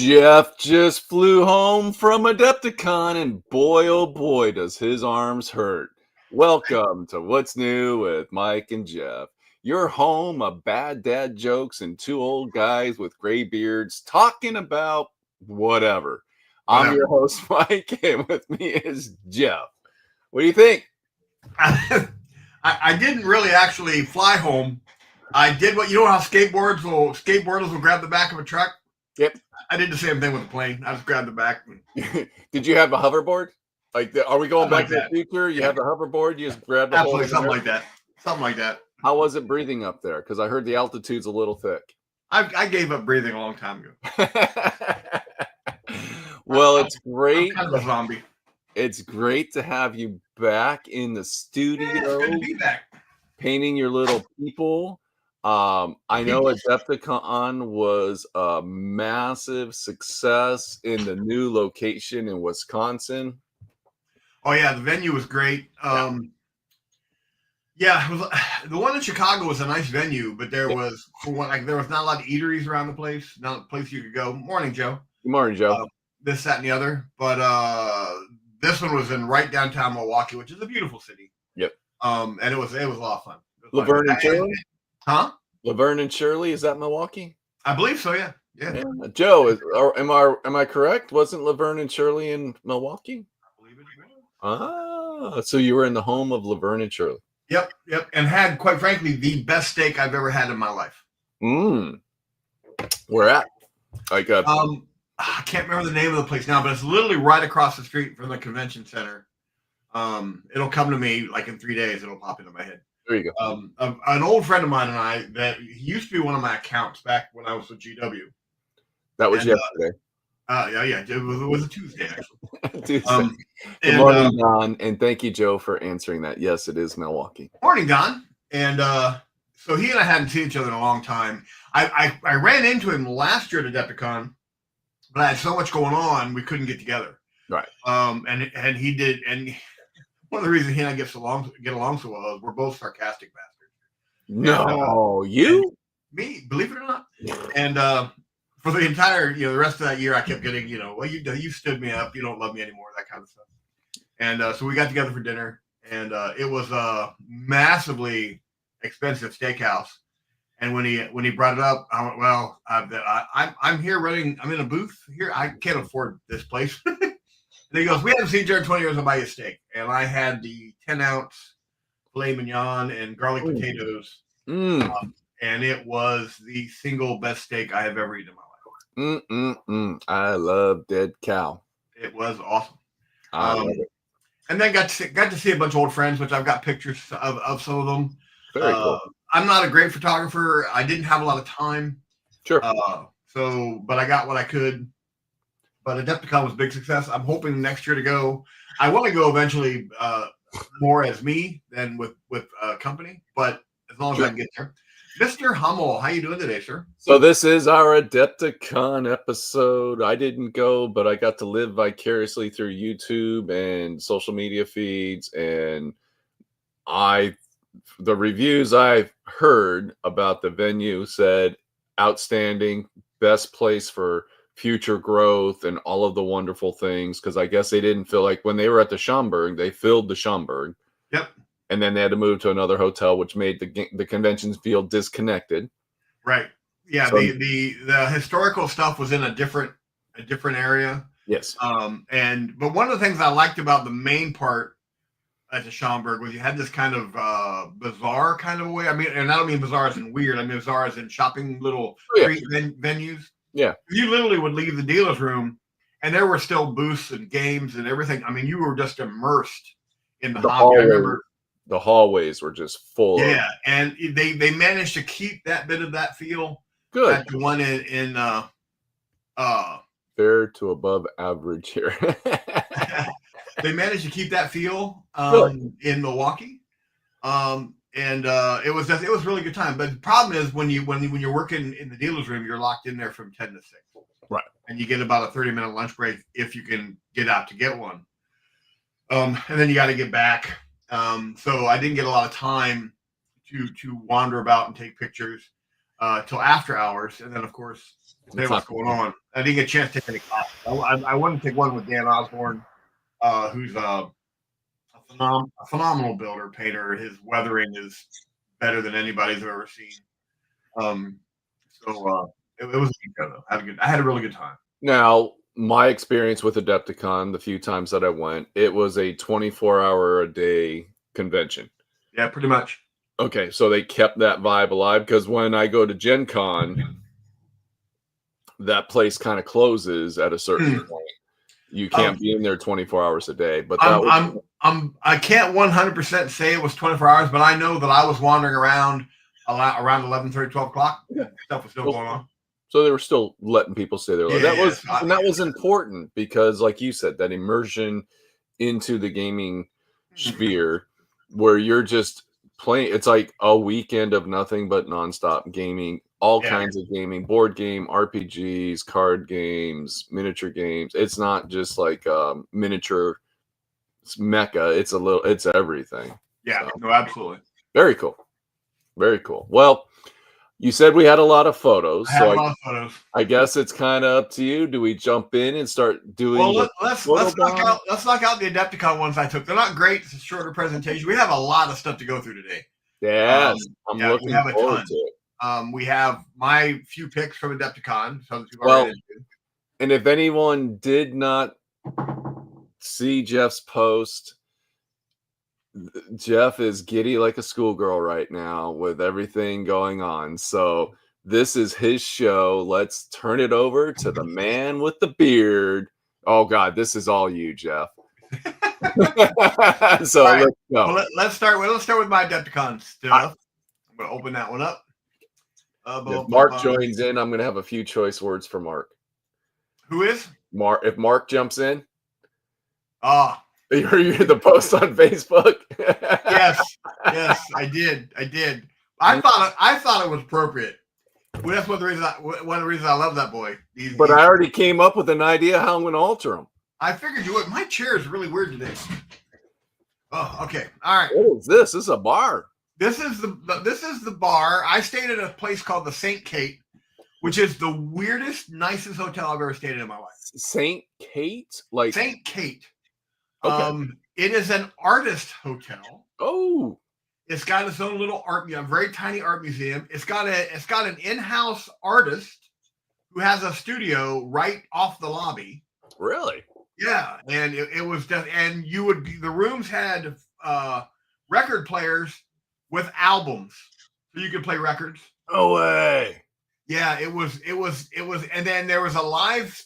Jeff just flew home from Adepticon, and boy, oh boy, does his arms hurt. Welcome to What's New with Mike and Jeff. Your home of bad dad jokes and two old guys with gray beards talking about whatever. I'm your host, Mike, and with me is Jeff. What do you think? I didn't really actually fly home. I did what you know how skateboarders will grab the back of a truck. Yep. I did the same thing with the plane. I just grabbed the back. Did you have a hoverboard? Are we going back to the future? You have the hoverboard. You just grab the absolutely something like that. Something like that. How was it breathing up there? Because I heard the altitude's a little thick. I gave up breathing a long time ago. Well, it's great. I'm kind of a zombie. It's great to have you back in the studio. Yeah, it's good to be back. Painting your little people. I know Adepticon was a massive success in the new location in Wisconsin. Oh yeah, the venue was great. Yeah, it was, the one in Chicago was a nice venue, but there was there was not a lot of eateries around the place. Not a place you could go. Morning, Joe. Good morning, Joe. This, that, and the other. But this one was in right downtown Milwaukee, which is a beautiful city. Yep. And it was a lot of fun. Laverne and Shirley? Huh? Laverne and Shirley, is that Milwaukee? I believe so, yeah. Joe, am I correct? Wasn't Laverne and Shirley in Milwaukee? I believe it was. Ah, so you were in the home of Laverne and Shirley. Yep. And had, quite frankly, the best steak I've ever had in my life. Where at? I can't remember the name of the place now, but it's literally right across the street from the convention center. It'll come to me like in 3 days. It'll pop into my head. There you go. An old friend of mine and I, that he used to be one of my accounts back when I was with GW. That was yesterday. Yeah. It was a Tuesday, actually. Tuesday. Good morning, Don, and thank you, Joe, for answering that. Yes, it is Milwaukee. Morning, Don. And so he and I hadn't seen each other in a long time. I ran into him last year at Adepticon, but I had so much going on, we couldn't get together. Right. And he did, and one of the reasons he and I get along so well is we're both sarcastic bastards. No, you? Me, believe it or not. And for the entire, the rest of that year, I kept getting, well, you stood me up, you don't love me anymore, that kind of stuff. And so we got together for dinner, and it was a massively expensive steakhouse. And when he brought it up, I went, well, I'm here running. I'm in a booth here. I can't afford this place. And he goes, we haven't seen you in 20 years. I'll buy you a steak. And I had the 10-ounce filet mignon and garlic potatoes. And it was the single best steak I have ever eaten in my life. I love dead cow. It was awesome. I love it. And then got to see a bunch of old friends, which I've got pictures of some of them. Very cool. I'm not a great photographer. I didn't have a lot of time. Sure. But I got what I could. But Adepticon was a big success. I'm hoping next year to go. I want to go eventually more as me than with company. But as long as I can get there. Mr. Hummel, how you doing today, sir? So this is our Adepticon episode. I didn't go, but I got to live vicariously through YouTube and social media feeds. And the reviews I've heard about the venue said outstanding, best place for future growth and all of the wonderful things, because I guess they didn't feel like when they were at the Schaumburg, they filled the Schaumburg. Yep. And then they had to move to another hotel, which made the conventions feel disconnected. Right. Yeah. So, the historical stuff was in a different area. Yes. But one of the things I liked about the main part at the Schaumburg was you had this kind of bizarre kind of a way. I mean, and I don't mean bizarre as in weird. I mean bizarre as in shopping little street venues. Yeah. You literally would leave the dealer's room and there were still booths and games and everything. I mean, you were just immersed in the hobby. I remember the hallways were just full. Yeah. And they managed to keep that bit of that feel. Good. At the one in fair to above average here. They managed to keep that feel in Milwaukee. It was really good time. But the problem is when you're working in the dealer's room, you're locked in there from 10 to 6. Right. And you get about a 30-minute lunch break if you can get out to get one. And then you got to get back. So I didn't get a lot of time to wander about and take pictures. till after hours, and then of course say what's going on. I didn't get a chance to take any classes. I wanted to take one with Dan Osborne, who's a phenomenal builder, painter. His weathering is better than anybody's I've ever seen. It was a good show, though. I had a really good time. Now, my experience with Adepticon, the few times that I went, it was a 24-hour-a-day convention. Yeah, pretty much. Okay, so they kept that vibe alive, because when I go to Gen Con, that place kind of closes at a certain point. You can't be in there 24 hours a day. But I can't 100% say it was 24 hours, but I know that I was wandering around 11:30, 12 o'clock. Yeah. Stuff was still going on. So they were still letting people stay there. Yeah, that was important, because, like you said, that immersion into the gaming sphere, where you're just playing. It's like a weekend of nothing but nonstop gaming, all kinds of gaming, board game, RPGs, card games, miniature games. It's not just like miniature mecca. It's everything. Yeah, no, absolutely. Very cool. Very cool. Well, you said we had a lot of photos. I had a lot of photos. I guess it's kind of up to you. Do we jump in and start doing? Well, let's knock out the Adepticon ones I took. They're not great. It's a shorter presentation. We have a lot of stuff to go through today. Yes, I'm looking forward to it. We have my few picks from Adepticon. And if anyone did not see Jeff's post, Jeff is giddy like a schoolgirl right now with everything going on. So this is his show. Let's turn it over to the man with the beard. Oh God, this is all you, Jeff. So right. Let's go. Well, let's start with my Adepticon stuff. I'm going to open that one up. If Mark joins in, I'm going to have a few choice words for Mark. Who is? Mark. If Mark jumps in. You're the post on Facebook. yes, I did. I thought it was appropriate. Well, that's one of the reasons I love that boy. But I already came up with an idea how I'm going to alter him. I figured you would. My chair is really weird today. Oh, okay. All right. What is this? This is a bar. This is the bar. I stayed at a place called the St. Kate, which is the weirdest, nicest hotel I've ever stayed in my life. St. Kate? Like St. Kate. Okay. It is an artist hotel. Oh. It's got its own little very tiny art museum. It's got an in-house artist who has a studio right off the lobby. Really? Yeah, and it was just, and the rooms had record players with albums, so you could play records. No way. Yeah, it was, and then there was a live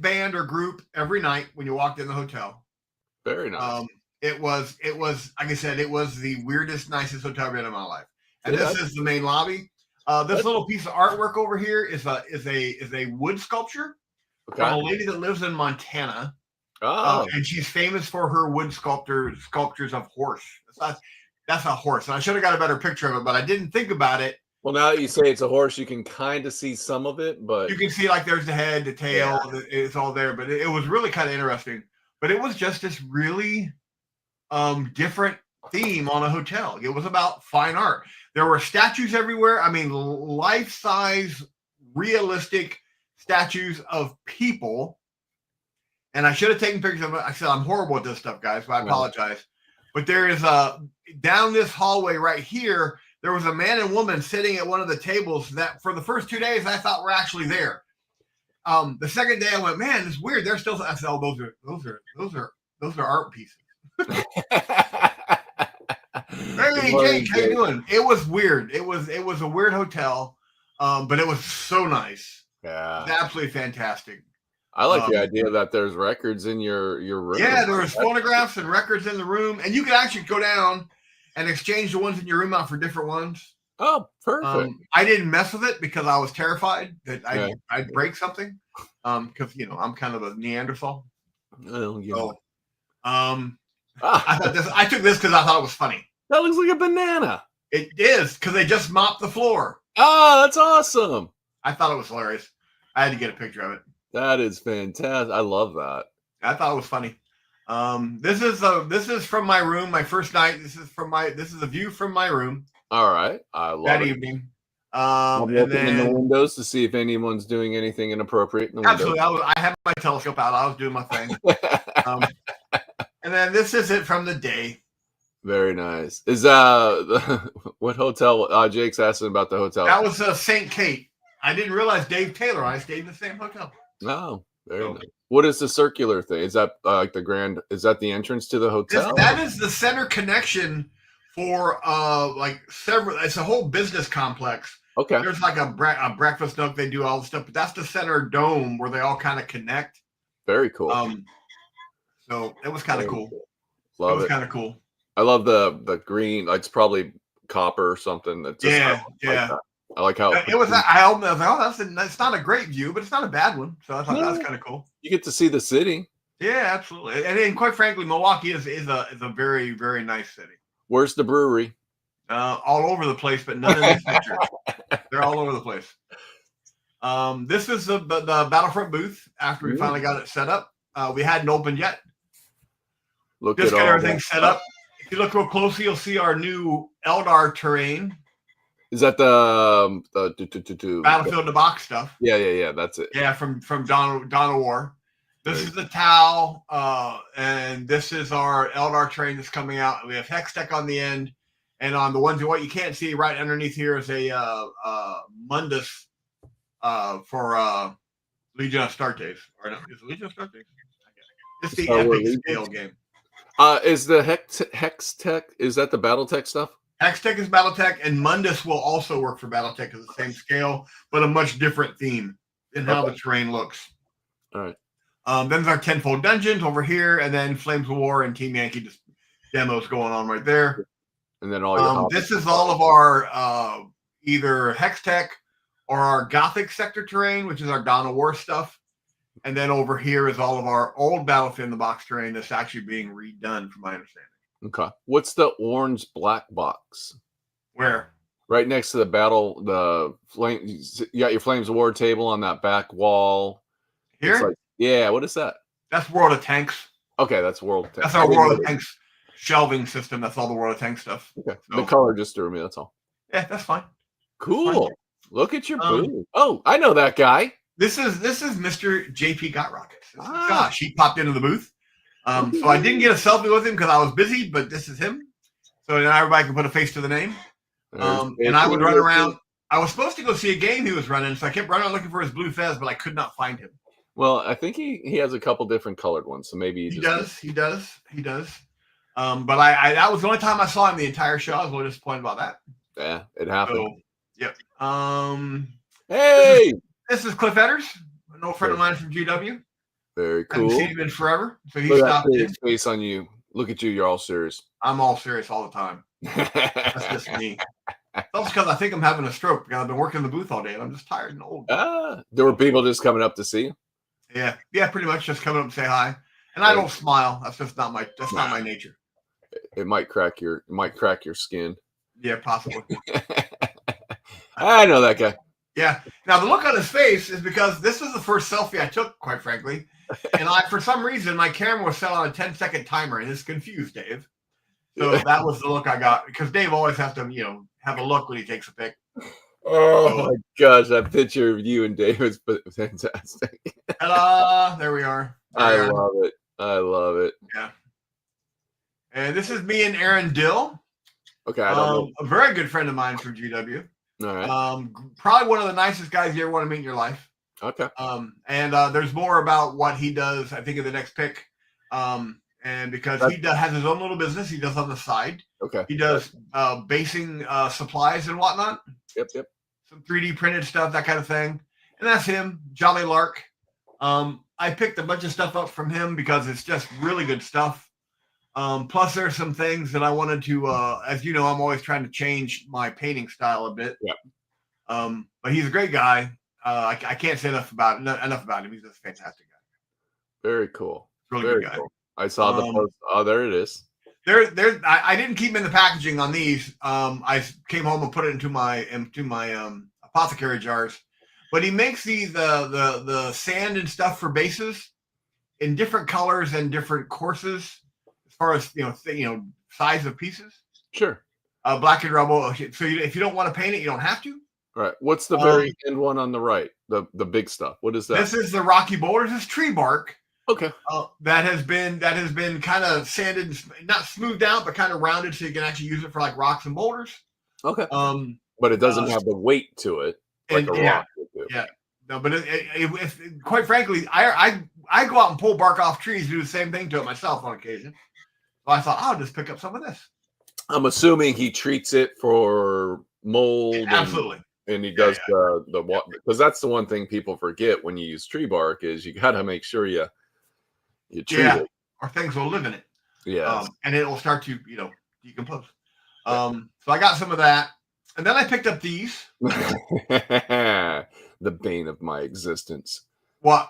band or group every night when you walked in the hotel. Very nice. It was like I said, it was the weirdest, nicest hotel I've been in my life. And this is the main lobby. This little piece of artwork over here is a wood sculpture from a lady that lives in Montana. And she's famous for her wood sculptures of horse. That's a horse. And I should have got a better picture of it, but I didn't think about it. Well, now that you say it's a horse, you can kind of see some of it, but you can see like there's the head, the tail, it's all there. But it was really kind of interesting. But it was just this really different theme on a hotel. It was about fine art. There were statues everywhere. I mean, life-size, realistic statues of people. And I should have taken pictures of it. I said, I'm horrible at this stuff, guys, so I apologize. But there is down this hallway right here, there was a man and woman sitting at one of the tables that for the first 2 days I thought were actually there. The second day I went, man, it's weird. They're still. I said, oh, those are art pieces. Hey, Jake, how you doing? It was weird. It was a weird hotel, but it was so nice. Yeah, it was absolutely fantastic. I like the idea that there's records in your room. Yeah, there was phonographs and records in the room, and you could actually go down and exchange the ones in your room out for different ones. Oh, perfect. I didn't mess with it because I was terrified that I'd break something. Because I'm kind of a Neanderthal. I took this because I thought it was funny. That looks like a banana. It is, because they just mopped the floor. Oh, that's awesome. I thought it was hilarious. I had to get a picture of it. That is fantastic. I love that. I thought it was funny. This is from my room, my first night. This is a view from my room. All right. I love that it. evening. I'm And looking in the then windows to see if anyone's doing anything inappropriate in the windows. absolutely, I had my telescope out. I was doing my thing. Um, and then this is it from the day. Very nice. Is what hotel? Jake's asking about the hotel. That was St. Kate. I didn't realize Dave Taylor and I stayed in the same hotel. Oh, very So nice. What is the circular thing? Is that like the grand? Is that the entrance to the hotel? that is the center connection for like several. It's a whole business complex. Okay. There's like a breakfast nook. They do all the stuff, but that's the center dome where they all kind of connect. Very cool. So it was kind of cool. Love it. Kind of cool. I love the green. It's probably copper or something. That's just, yeah. Like I like how it was. I was like, oh, that's not a great view, but it's not a bad one. So I thought that was kind of cool. You get to see the city. Yeah, absolutely. And quite frankly, Milwaukee is a very, very nice city. Where's the brewery? All over the place, but none in these pictures. They're all over the place. This is the Battlefront booth after we finally got it set up. We hadn't opened yet. Just got everything set up. If you look real closely, you'll see our new Eldar terrain. Is that the Battlefield in the Box stuff? Yeah. That's it. Yeah, from Dawn of War. This is the Tau, and this is our Eldar terrain that's coming out. We have Hex Tech on the end, and on the ones what you can't see right underneath here is a Mundus for Legion of Astartes. Or no, is it Legion of Astartes? It's the epic scale game. Is the Hex Tech? Is that the BattleTech stuff? Hextech is BattleTech, and Mundus will also work for BattleTech as the same scale, but a much different theme in how the terrain looks. All right. Then there's our tenfold dungeons over here, and then Flames of War and Team Yankee demos going on right there. And then all your this is all of our either Hextech or our Gothic sector terrain, which is our Dawn of War stuff. And then over here is all of our old Battlefield in the Box terrain that's actually being redone, from my understanding. Okay. What's the orange black box? Where? Right next to the flame. You got your Flames of War table on that back wall. Here? Yeah. What is that? That's World of Tanks. Okay, that's World of Tanks. That's our World of Tanks shelving system. That's all the World of Tanks stuff. Okay. So, the color just threw me. That's all. Yeah, that's fine. Cool. That's fine. Look at your booth. Oh, I know that guy. This is Mr. JP Got Rockets. Gosh, he popped into the booth. So I didn't get a selfie with him because I was busy, but this is him. So now everybody can put a face to the name. And I would run around. I was supposed to go see a game he was running, so I kept running looking for his blue fez, but I could not find him. Well, I think he has a couple different colored ones, so maybe he does. But I that was the only time I saw him the entire show. I was a little disappointed about that. Yeah, it happened. So, yep. Hey, this is Cliff Edders, an old friend of mine from GW. Very cool. Haven't seen him in forever, so he stopped in. Face on you. Look at you. You're all serious. I'm all serious all the time. That's just me. That's because I think I'm having a stroke because I've been working in the booth all day and I'm just tired and old. There were people just coming up to see you. Yeah, pretty much just coming up to say hi. And I don't smile. That's just not my nature. It might crack your skin. Yeah, possibly. I know that guy. Yeah. Now the look on his face is because this was the first selfie I took, quite frankly. And for some reason, my camera was set on a 10-second timer, and it's confused Dave. So that was the look I got because Dave always has to, have a look when he takes a pic. Oh my gosh, that picture of you and Dave is fantastic. There we are. I love it. Yeah. And this is me and Aaron Dill. Okay, I don't know. A very good friend of mine from GW. All right. Probably one of the nicest guys you ever want to meet in your life. Okay. And there's more about what he does, I think, in the next pick. And because he has his own little business, he does on the side. Okay. He does basing supplies and whatnot. Yep. Some 3D printed stuff, that kind of thing. And that's him, Jolly Lark. I picked a bunch of stuff up from him because it's just really good stuff. Plus, there's some things that I wanted to, as you know, I'm always trying to change my painting style a bit. Yeah. But he's a great guy. I can't say enough about him. He's just a fantastic guy. Very cool. Really Very good guy. cool. I saw the post. Oh, there it is. I didn't keep him in the packaging on these. I came home and put it into my apothecary jars. But he makes the sand and stuff for bases in different colors and different courses as far as size of pieces. Sure. Black and Rebel. So if you don't want to paint it, you don't have to. Right. What's the very end one on the right? The big stuff. What is that? This is the Rocky Boulders. This is tree bark. Okay. That has been kind of sanded, not smoothed out, but kind of rounded, so you can actually use it for like rocks and boulders. Okay. But it doesn't have the weight to it, like a rock would do. Yeah. No, but if quite frankly, I go out and pull bark off trees, do the same thing to it myself on occasion. So I thought I'll just pick up some of this. I'm assuming he treats it for mold. Absolutely. And he does the water, because that's the one thing people forget when you use tree bark is you got to make sure you treat it, or things will live in it. Yeah, and it will start to decompose. So I got some of that, and then I picked up these. The bane of my existence. What?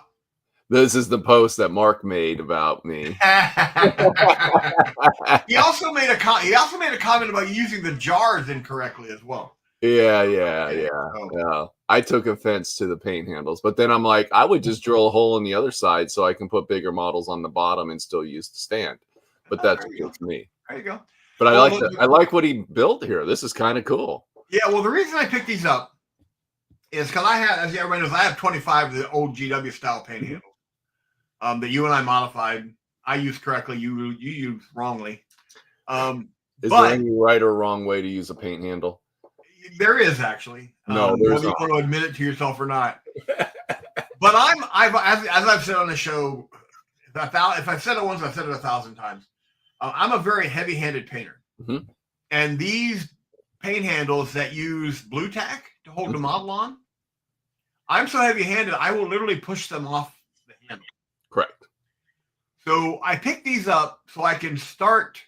This is the post that Mark made about me. He also made a comment about using the jars incorrectly as well. Yeah. I took offense to the paint handles, but then I'm like, I would just drill a hole in the other side so I can put bigger models on the bottom and still use the stand. But that's just me. There you go. But I like what he built here. This is kind of cool. Yeah, well, the reason I picked these up is because I have, as everybody knows, I have 25 of the old GW style paint handles that you and I modified. I used correctly. You used wrongly. Is there any right or wrong way to use a paint handle? There is actually. No, there's whether you want to admit it to yourself or not. But as I've said on the show, if I've said it once, I've said it 1,000 times. I'm a very heavy-handed painter, and these paint handles that use blue tack to hold the model on, I'm so heavy-handed I will literally push them off the handle. Correct. So I picked these up so I can start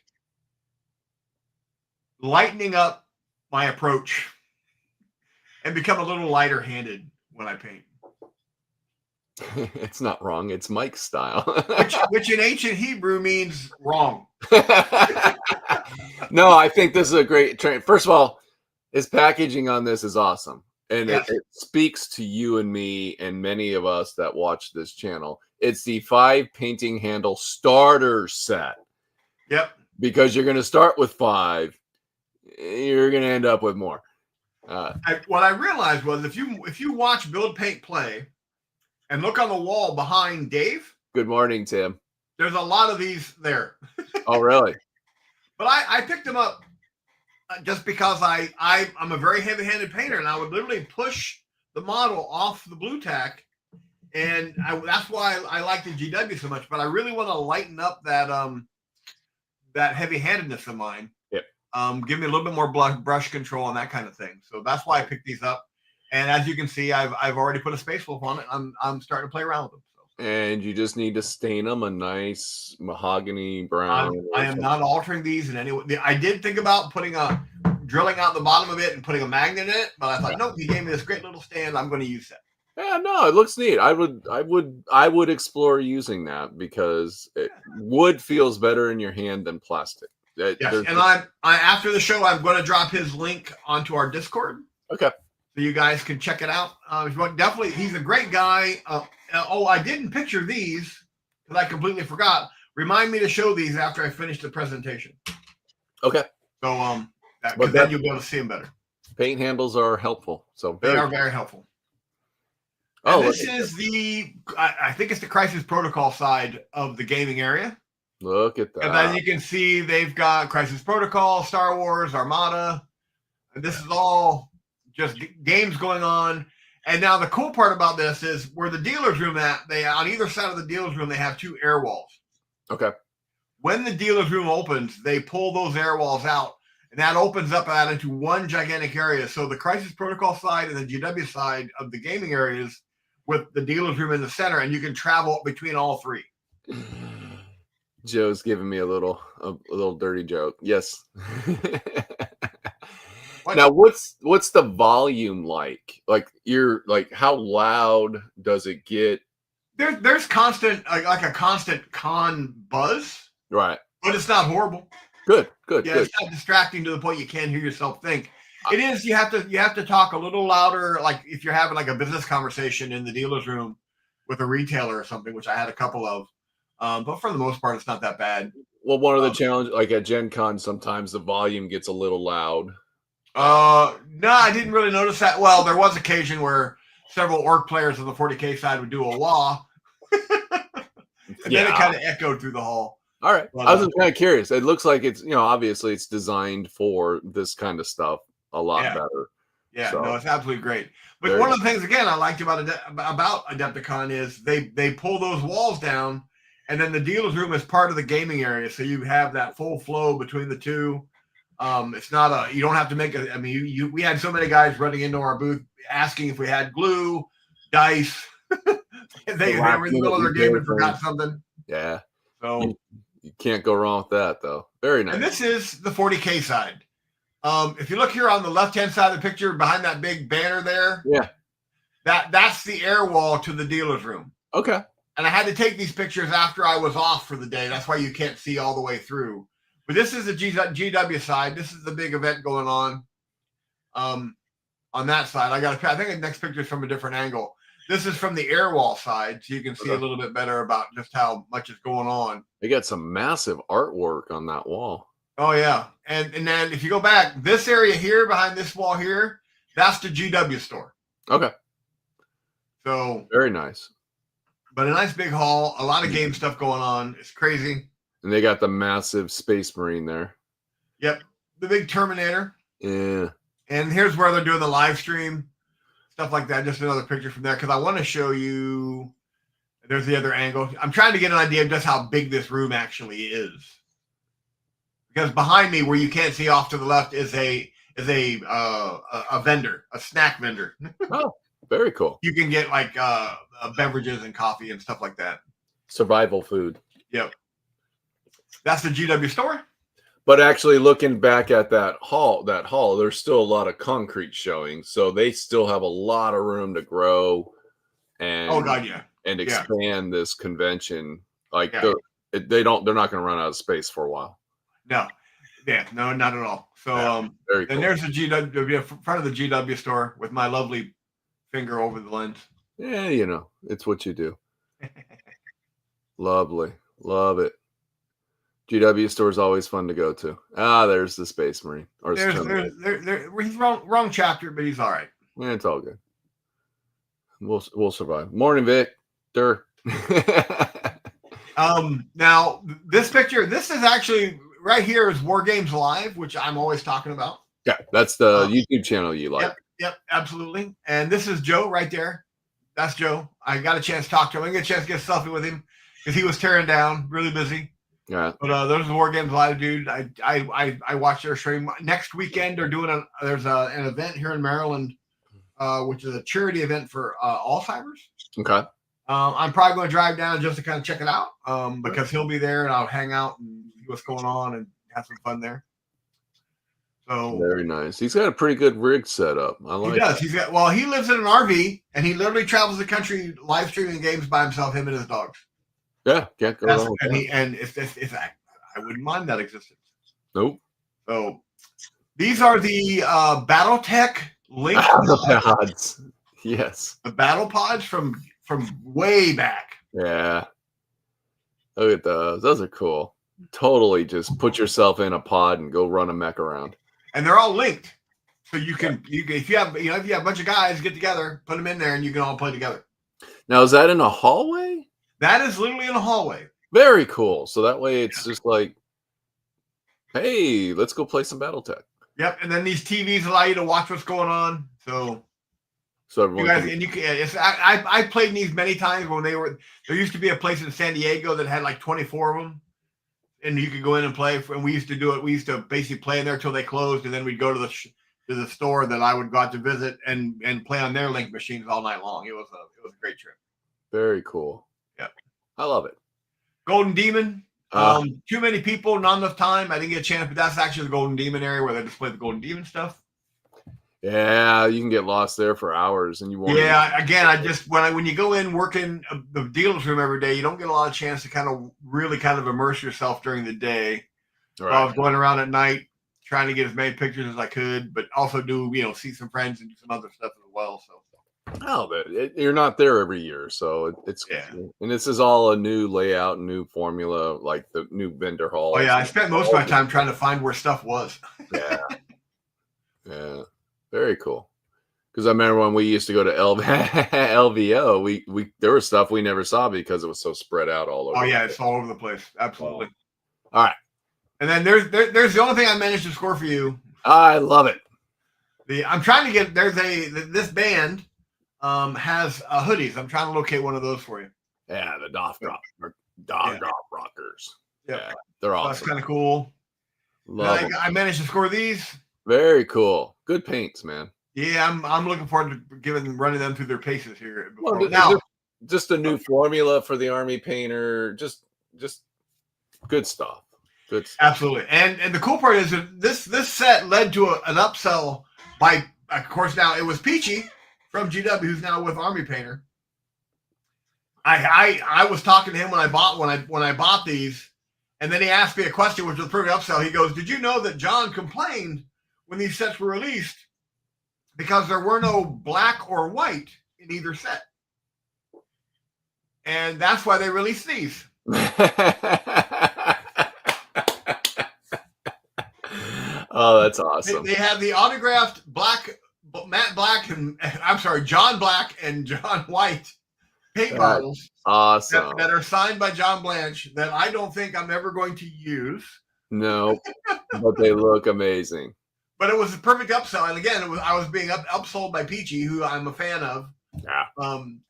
lightening up my approach and become a little lighter handed when I paint. It's not wrong. It's Mike's style. which in ancient Hebrew means wrong. No, I think this is a great trend. First of all, his packaging on this is awesome. And it speaks to you and me and many of us that watch this channel. It's the 5 painting handle starter set. Yep. Because you're going to start with 5. You're going to end up with more. What I realized was if you watch Build Paint Play and look on the wall behind Dave. Good morning, Tim. There's a lot of these there. Oh, really? But I picked them up just because I'm a very heavy-handed painter, and I would literally push the model off the blue tack, and that's why I like the GW so much. But I really want to lighten up that heavy-handedness of mine. Give me a little bit more brush control and that kind of thing. So that's why I picked these up. And as you can see, I've already put a Space Wolf on it. I'm starting to play around with them. So. And you just need to stain them a nice mahogany brown. I am not altering these in any way. I did think about drilling out the bottom of it and putting a magnet in it, but I thought, nope, he gave me this great little stand. I'm going to use that. Yeah, no, it looks neat. I would explore using that because wood feels better in your hand than plastic. Yes, and I after the show, I'm going to drop his link onto our Discord. Okay. So you guys can check it out. Definitely, he's a great guy. I didn't picture these because I completely forgot. Remind me to show these after I finish the presentation. Okay. So then you'll be able to see them better. Paint handles are helpful. So they are very helpful. And this is I think it's the Crisis Protocol side of the gaming area. Look at that. And then you can see they've got Crisis Protocol, Star Wars, Armada. And this is all just games going on. And now the cool part about this is where the dealer's room on either side of the dealer's room, they have 2 air walls. Okay. When the dealer's room opens, they pull those air walls out. And that opens up that into one gigantic area. So the Crisis Protocol side and the GW side of the gaming areas with the dealer's room in the center. And you can travel between all 3. Joe's giving me a little dirty joke. Yes. Now, what's the volume like? Like how loud does it get? There's constant like a constant con buzz, right? But it's not horrible. Good. Yeah, good. It's not distracting to the point you can't hear yourself think. It is. You have to talk a little louder. Like if you're having like a business conversation in the dealer's room with a retailer or something, which I had a couple of. But for the most part, it's not that bad. Well, one of the challenges, like at Gen Con, sometimes the volume gets a little loud. No, I didn't really notice that. Well, there was occasion where several orc players on the 40K side would do a wah, and then it kind of echoed through the hall. All right. But, I was just kind of curious. It looks like it's, obviously it's designed for this kind of stuff a lot better. Yeah, So, no, it's absolutely great. But one of the things, again, I liked about Adepticon is they pull those walls down, and then the dealer's room is part of the gaming area, so you have that full flow between the two. It's not you don't have to make I mean, we had so many guys running into our booth asking if we had glue, dice. they were in the middle of their game and forgot something. Yeah. So you can't go wrong with that, though. Very nice. And this is the 40K side. If you look here on the left-hand side of the picture, behind that big banner there, that's the air wall to the dealer's room. Okay. And I had to take these pictures after I was off for the day. That's why you can't see all the way through. But this is the GW side. This is the big event going on. On that side, I think the next picture is from a different angle. This is from the air wall side, so you can see a little bit better about just how much is going on. They got some massive artwork on that wall. Oh yeah, and then if you go back, this area here behind this wall here, that's the GW store. Okay. So very nice. But a nice big hall, a lot of game stuff going on. It's crazy. And they got the massive Space Marine there. Yep, the big Terminator. Yeah. And here's where they're doing the live stream, stuff like that. Just another picture from there because I want to show you. There's the other angle. I'm trying to get an idea of just how big this room actually is. Because behind me, where you can't see off to the left, is a vendor, a snack vendor. Oh, very cool. You can get like beverages and coffee and stuff like that. Survival food. Yep. That's the GW store. But actually, looking back at that hall, there's still a lot of concrete showing, so they still have a lot of room to grow and and expand this convention. Like they're not going to run out of space for a while. No, no, not at all. So very cool. And there's the GW front of the GW store with my lovely finger over the lens. Yeah, it's what you do. Lovely, love it. GW store is always fun to go to. There's the Space Marine. Or he's wrong chapter, but he's all right. Yeah, it's all good. We'll survive. Morning, Victor. Now this picture, this is actually right here is War Games Live, which I'm always talking about. Yeah, that's the YouTube channel you like. Yep, absolutely. And this is Joe right there. That's Joe. I got a chance to talk to him. I get a chance to get a selfie with him because he was tearing down, really busy. Yeah. But those are War Games Live, dude. I watched their stream. Next weekend they're doing there's an event here in Maryland, which is a charity event for Alzheimer's. Okay. I'm probably going to drive down just to kind of check it out because he'll be there and I'll hang out and see what's going on and have some fun there. So very nice. He's got a pretty good rig set up. I like. He does. He lives in an RV and he literally travels the country live streaming games by himself, him and his dogs. Yeah, can't go wrong. And I wouldn't mind that existence. Nope. So these are the BattleTech Link pods. Yes. The battle pods from way back. Yeah. Look at those. Those are cool. Totally just put yourself in a pod and go run a mech around. And they're all linked. So you can if you have a bunch of guys get together, put them in there and you can all play together. Now is that in a hallway? That is literally in a hallway. Very cool. So that way it's just like, hey, let's go play some BattleTech. Yep. And then these TVs allow you to watch what's going on. So everyone I played in these many times when there used to be a place in San Diego that had like 24 of them. And you could go in and play. And we used to do it. We used to basically play in there till they closed. And then we'd go to the store that I would go out to visit and play on their link machines all night long. It was a great trip. Very cool. Yep. I love it. Golden Demon. Too many people, not enough time. I didn't get a chance, but that's actually the Golden Demon area where they display the Golden Demon stuff. Yeah, you can get lost there for hours, and you won't. Yeah, again, when you go in working the dealer's room every day, you don't get a lot of chance to kind of immerse yourself during the day. Right. So I was going around at night trying to get as many pictures as I could, but also see some friends and do some other stuff as well. So Oh, but you're not there every year, so it's Yeah. and this is all a new layout, new formula, like the new vendor Oh halls. yeah, I spent most of my time trying to find where stuff was. Yeah, yeah, very cool. Because I remember when we used to go to LVO, we there was stuff we never saw because it was so spread out all Oh over. yeah, it's all over the place. Absolutely. All right, And then there's the only thing I managed to score for you. I love it. I'm trying to get this band has hoodies. I'm trying to locate one of those for you. Yeah, the Yeah. Drop Rockers. Yep. Yeah, they're So awesome. that's kind of cool. Love And them. I managed to score these. Very cool. Good paints, man. Yeah, I'm looking forward to running them through their paces here. Well, Now, just a new formula for the army painter. Just good stuff. Good stuff. absolutely. And the cool part is that this set led to an upsell by, of course, now it was Peachy from GW, who's now with Army Painter. I was talking to him when I bought these, and then he asked me a question, which was pretty upsell. He goes, "Did you know that John complained when these sets were released because there were no black or white in either set, and that's why they released these." Oh, that's awesome. They have the autographed Matt Black and John Black and John White paint bottles. Awesome. That are signed by John Blanche that I don't think I'm ever going to use. No, but they look amazing. But it was a perfect upsell, and again, I was being upsold by Peachy, who I'm a fan of. Yeah.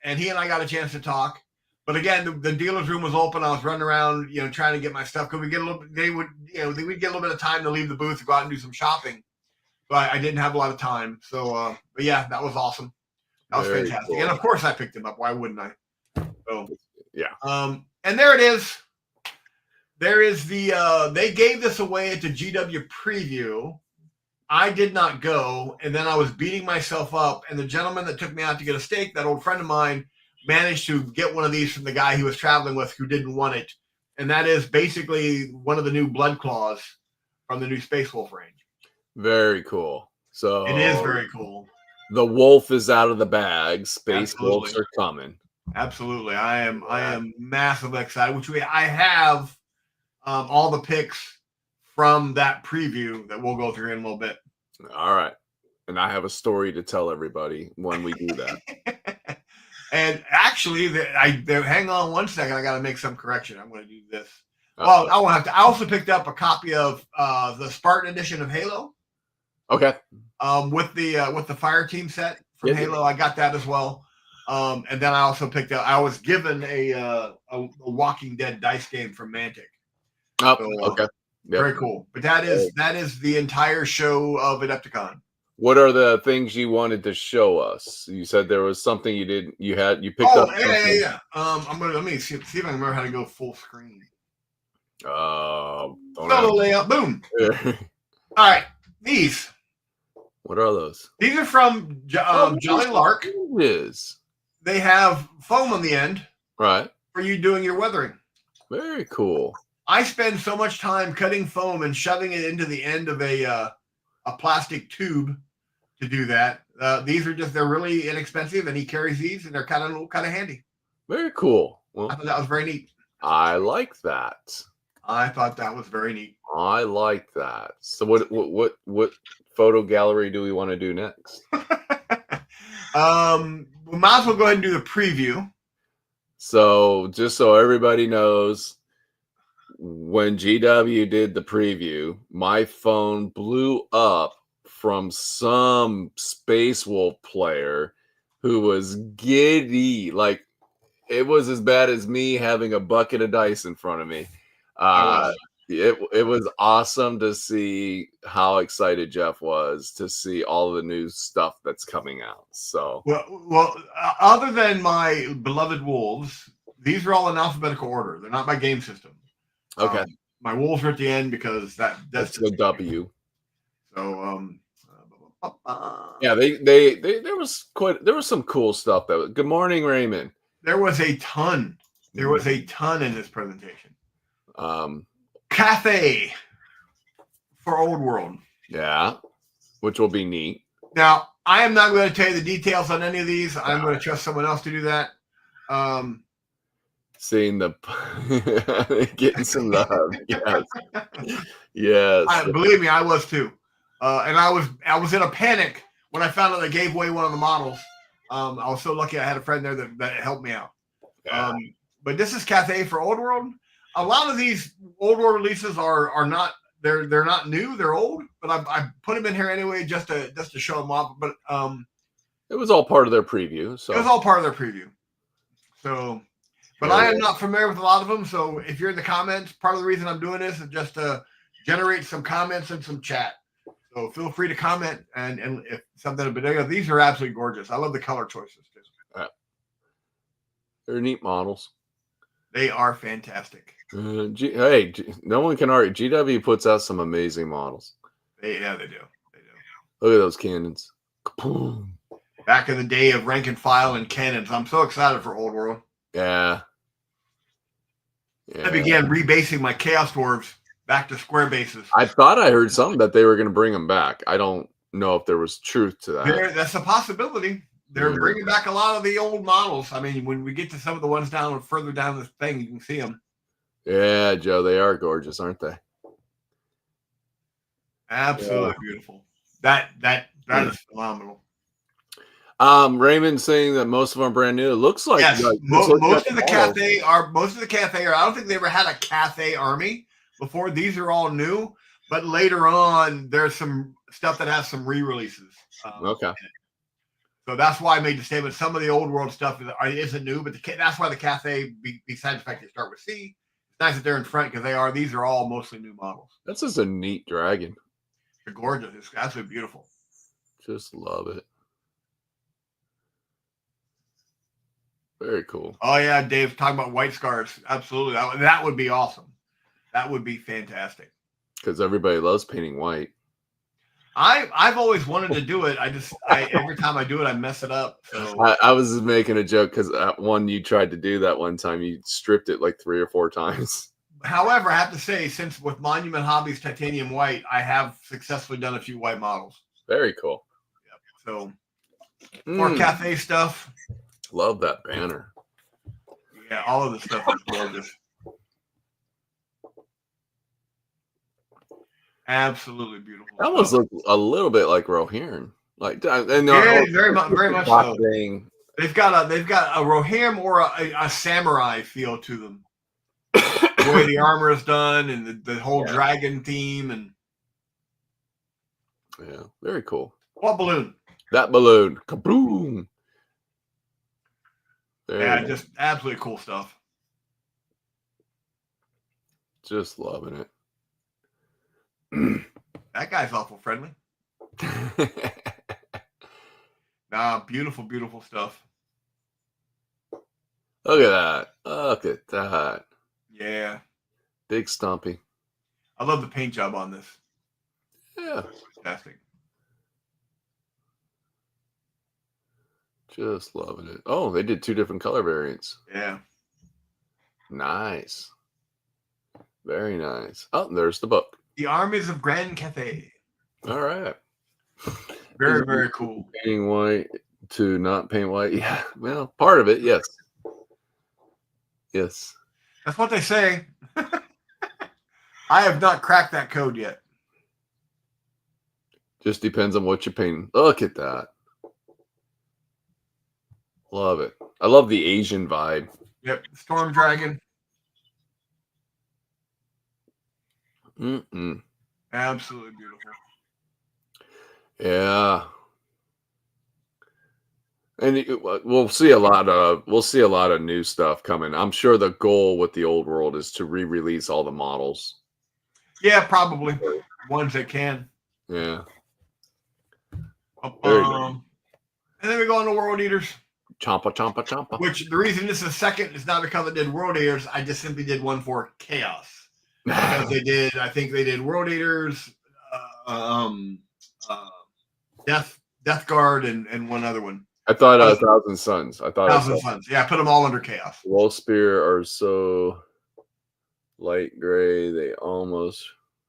And he and I got a chance to talk. But again, the dealer's room was open. I was running around, trying to get my stuff. Could we get a little? They would get a little bit of time to leave the booth to go out and do some shopping. But I didn't have a lot of time. So, but yeah, that was awesome. That was fantastic. Cool. And of course, I picked him up. Why wouldn't I? So, yeah. And there it is. There is the. They gave this away at the GW preview. I did not go, and then I was beating myself up. And the gentleman that took me out to get a steak, that old friend of mine, managed to get one of these from the guy he was traveling with who didn't want it. And that is basically one of the new blood claws from the new Space Wolf range. Very cool. So it is very cool. The wolf is out of the bag. Space wolves are coming. Absolutely. I am massively excited, I have all the picks from that preview that we'll go through in a little bit. All right. And I have a story to tell everybody when we do that. And actually, hang on one second. I got to make some correction. I'm going to do this. Well, I won't have to. I also picked up a copy of the Spartan edition of Halo. Okay. With the fire team set from Halo, I got that as well. And then I also picked up. I was given a Walking Dead dice game from Mantic. Oh, so, okay. Yep. Very cool. But that is the entire show of Adepticon. What are the things you wanted to show us? You said there was something you picked up. Yeah. Let me see if I can remember how to go full screen. Layout. Boom. All right. These. What are those? These are from Jolly Lark. They have foam on the end. Right. For you doing your weathering. Very cool. I spend so much time cutting foam and shoving it into the end of a plastic tube to do that. These are they're really inexpensive, and he carries these, and they're kind of handy. Very cool. Well, I thought that was very neat. I like that. I thought that was very neat. I like that. So what photo gallery do we want to do next? We might as well go ahead and do the preview. So just so everybody knows, when GW did the preview, my phone blew up from some Space Wolf player who was giddy. Like, it was as bad as me having a bucket of dice in front of me. It was awesome to see how excited Jeff was to see all the new stuff that's coming out. So well, other than my beloved wolves, these are all in alphabetical order. They're not by game system. Okay. My wolves are at the end because that's the W. So yeah, there was some cool stuff that was. Good morning, Raymond. There was a ton. There was a ton in this presentation. Cathay for Old World. Yeah, which will be neat. Now, I am not going to tell you the details on any of these. I'm going to trust someone else to do that. Seeing the getting some love. Yes. Yes. Believe me, I was too. And I was in a panic when I found out they gave away one of the models. I was so lucky I had a friend there that helped me out. Yeah. But this is Cathay for Old World. A lot of these Old World releases are not they're not new, they're old, but I put them in here anyway just to show them off. But it was all part of their preview. So it was all part of their preview. So, but I am not familiar with a lot of them. So if you're in the comments, part of the reason I'm doing this is just to generate some comments and some chat. So feel free to comment and if something, but these are absolutely gorgeous. I love the color choices too. They're neat models. They are fantastic. Hey, no one can argue. GW puts out some amazing models. They do. Look at those cannons. Kaboom. Back in the day of rank and file and cannons. I'm so excited for Old World. Yeah. I began rebasing my Chaos Dwarves back to square bases. I thought I heard something that they were going to bring them back. I don't know if there was truth to that. That's a possibility. They're bringing back a lot of the old models. I mean, when we get to some of the ones further down the thing, you can see them. Yeah, Joe, they are gorgeous, aren't they? Absolutely beautiful. That is phenomenal. Raymond saying that most of them are brand new. It looks like yes, most of the Cathay are. I don't think they ever had a Cathay army before. These are all new, but later on, there's some stuff that has some re-releases. Okay. So that's why I made the statement. Some of the Old World stuff isn't new, but that's why the Cathay, besides the fact they start with C, it's nice that they're in front because these are all mostly new models. That's just a neat dragon. They're gorgeous. It's absolutely beautiful. Just love it. Very cool. Oh yeah, Dave's talking about white scars. Absolutely, that would be awesome. That would be fantastic. Because everybody loves painting white. I've always wanted to do it. Every time I do it, I mess it up. So I was just making a joke because you tried to do that one time, you stripped it like 3 or 4 times. However, I have to say, since with Monument Hobbies Titanium White, I have successfully done a few white models. Very cool. Yep. So more Cathay stuff. Love that banner. Yeah, all of the stuff is gorgeous. Absolutely beautiful. That almost looks a little bit like Rohirrim. Like, and very much so. Thing. They've got a Rohirrim or a samurai feel to them. The way the armor is done and the whole dragon theme and very cool. What balloon? That balloon. Kaboom. Just absolutely cool stuff. Just loving it. That guy's awful friendly. Beautiful, beautiful stuff. Look at that. Look at that. Yeah. Big Stumpy. I love the paint job on this. Yeah. Fantastic. Just loving it. Oh, they did 2 different color variants. Yeah. Nice. Very nice. Oh, there's the book. The Armies of Grand Cathay. All right. Very, very cool. Painting white to not paint white. Yeah. Well, part of it, yes. Yes. That's what they say. I have not cracked that code yet. Just depends on what you're painting. Look at that. Love it. I love the Asian vibe. Yep. Storm Dragon. Absolutely beautiful. Yeah. And we'll see a lot of new stuff coming. I'm sure the goal with the Old World is to re-release all the models. Yeah, probably ones that can. Yeah. And then we go on to World Eaters. Champa, champa, champa. Which the reason this is second is not because I did World Eaters. I just simply did one for Chaos. Because I think they did World Eaters, Death Guard, and one other one. I thought Thousand Suns. Thousand Suns. Yeah, I put them all under Chaos. Wolf Spear are so light gray they almost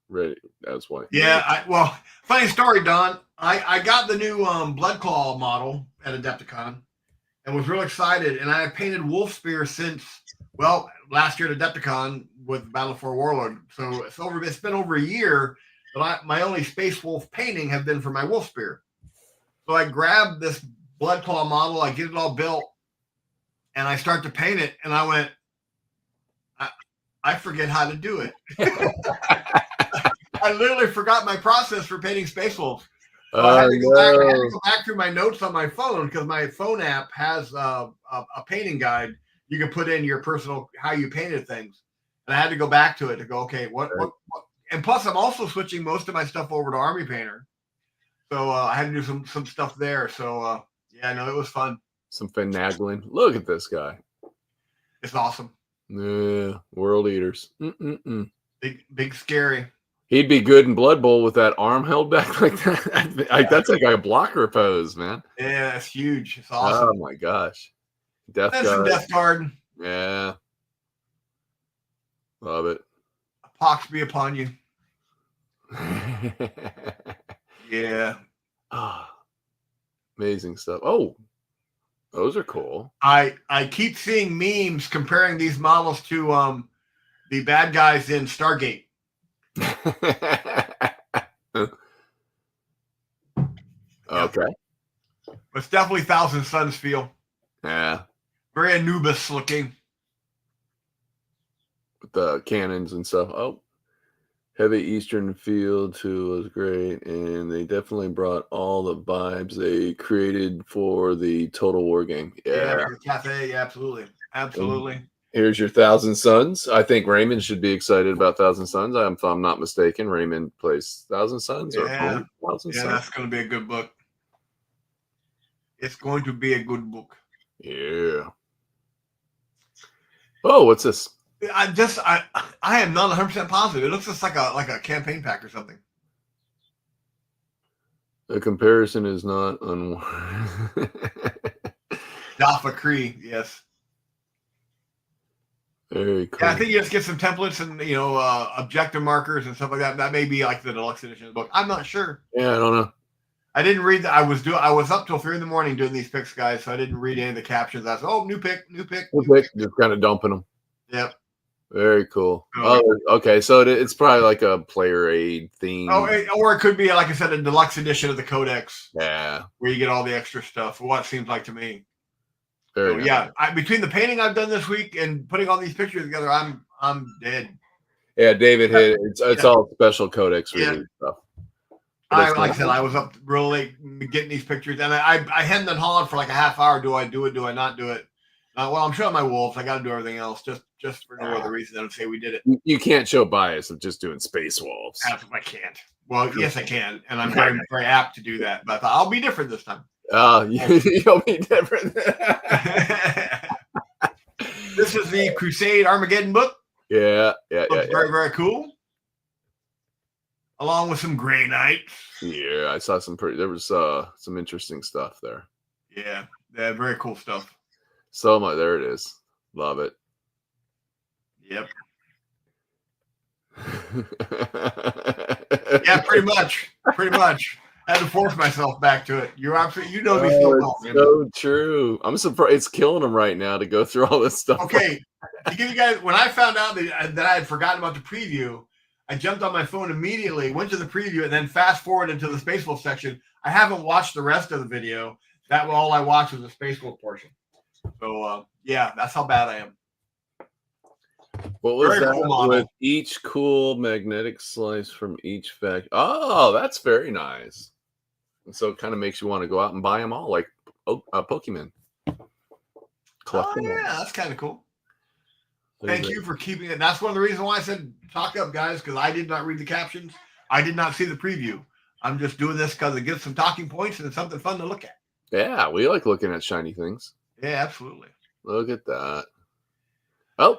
ready. That's why. Yeah, well, funny story, Don. I got the new Blood Claw model at Adepticon and was real excited. And I have painted Wolf Spear since, well, last year at Adepticon with Battle for Warlord. So it's been over a year, but my only Space Wolf painting have been for my Wolf Spear. So I grabbed this Blood Claw model, I get it all built, and I start to paint it, and I went, I forget how to do it. I literally forgot my process for painting Space Wolves. So I had to go back through my notes on my phone because my phone app has a painting guide. You can put in your personal how you painted things, and I had to go back to it to go, okay, what? And plus, I'm also switching most of my stuff over to Army Painter, so I had to do some stuff there. So yeah, no, it was fun. Some finagling. Look at this guy. It's awesome. Yeah, world eaters. Big scary. He'd be good in Blood Bowl with that arm held back like that. That's like a blocker pose, man. Yeah, that's huge. It's awesome. Oh my gosh. Death Guard. Yeah. Love it. A pox be upon you. Yeah. Oh, amazing stuff. Oh, those are cool. I keep seeing memes comparing these models to the bad guys in Stargate. Okay. It's definitely Thousand Suns feel. Yeah. Very Anubis looking. With the cannons and stuff. Oh. Heavy Eastern feel too was great, and they definitely brought all the vibes they created for the Total War game. Yeah, for the cafe, yeah, absolutely. And here's your Thousand Suns. I think Raymond should be excited about Thousand Suns. If I'm not mistaken, Raymond plays Thousand Suns or Thousand Suns. That's going to be a good book. It's going to be a good book. Yeah. Oh, what's this? I am not 100% positive. It looks just like a campaign pack or something. The comparison is not unwarranted. Jaffa Cree, yes. Very cool. Yeah, I think you just get some templates and objective markers and stuff like that. That may be like the deluxe edition of the book. I'm not sure. Yeah, I don't know. I didn't read that. I was up till 3 a.m. doing these picks, guys. So I didn't read any of the captions. I said, "Oh, new pick." Just kind of dumping them. Yep. Very cool. Oh, okay. So it's probably like a player aid theme. Oh, or it could be, like I said, a deluxe edition of the Codex. Yeah. Where you get all the extra stuff. What it seems like to me. Very nice. Yeah. Between the painting I've done this week and putting all these pictures together, I'm dead. Yeah, David hit it. It's all special Codex related stuff. Like I said, I was up real late getting these pictures, and I hemmed and hawed for like a half hour. Do I do it? Do I not do it? Well, I'm showing my wolves. I got to do everything else just for no other reason than to say we did it. You can't show bias of just doing Space Wolves. I can't. Well, yes, I can, and I'm very, very apt to do that. But I thought I'll be different this time. You'll be different. This is the Crusade Armageddon book. Yeah. Looks very, very cool. Along with some Grey Knights. Yeah, I saw there was some interesting stuff there. Yeah, very cool stuff. So much. There it is. Love it. Yep. Yeah, pretty much. I had to force myself back to it. You're absolutely, me so well. So true. I'm surprised it's killing them right now to go through all this stuff. Okay, to give you guys, when I found out that I had forgotten about the preview, I jumped on my phone immediately, went to the preview, and then fast forwarded to the Space Wolf section. I haven't watched the rest of the video. That all I watched was the Space Wolf portion. So yeah, that's how bad I am. What was that cool with each cool magnetic slice from each fact? Oh, that's very nice. And so it kind of makes you want to go out and buy them all, like Pokemon. That's kind of cool. Thank you for keeping it. That's one of the reasons why I said talk up, guys, because I did not read the captions. I did not see the preview. I'm just doing this because it gives some talking points and it's something fun to look at. Yeah, we like looking at shiny things. Yeah, absolutely. Look at that. Oh.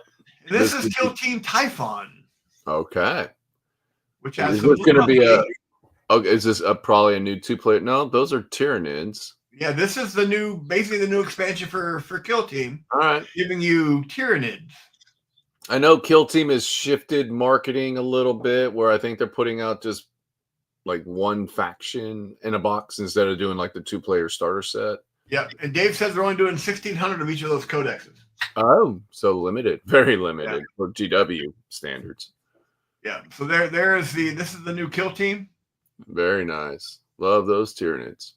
This is Kill Team Typhon. Okay. Which has going to be is this probably a new 2-player? No, those are Tyranids. Yeah, this is basically the new expansion for Kill Team. All right. Giving you Tyranids. I know Kill Team has shifted marketing a little bit, where I think they're putting out just like one faction in a box instead of doing like the 2-player starter set. Yep. And Dave says they're only doing 1,600 of each of those codexes. Oh, so limited, very limited for GW standards. Yeah. So this is the new Kill Team. Very nice. Love those Tyranids.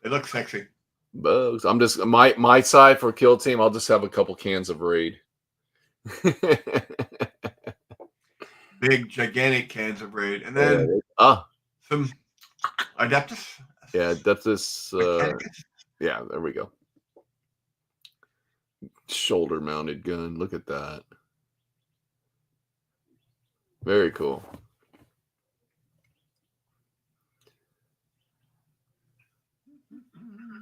It looks sexy. Bugs. I'm just my side for Kill Team. I'll just have a couple cans of Raid. Big, gigantic cans of Raid. And then some Adeptus. Yeah, Adeptus. Yeah, there we go. Shoulder mounted gun. Look at that. Very cool.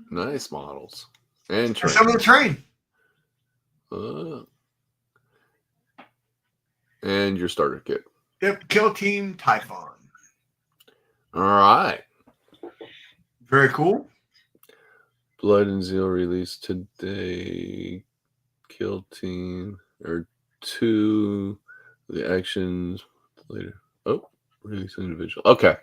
Nice models. And some of the train. And your starter kit. Yep, Kill Team Typhon. All right. Very cool. Blood and Zeal released today. Kill Team or 2. The actions later. Oh, release individual. Okay.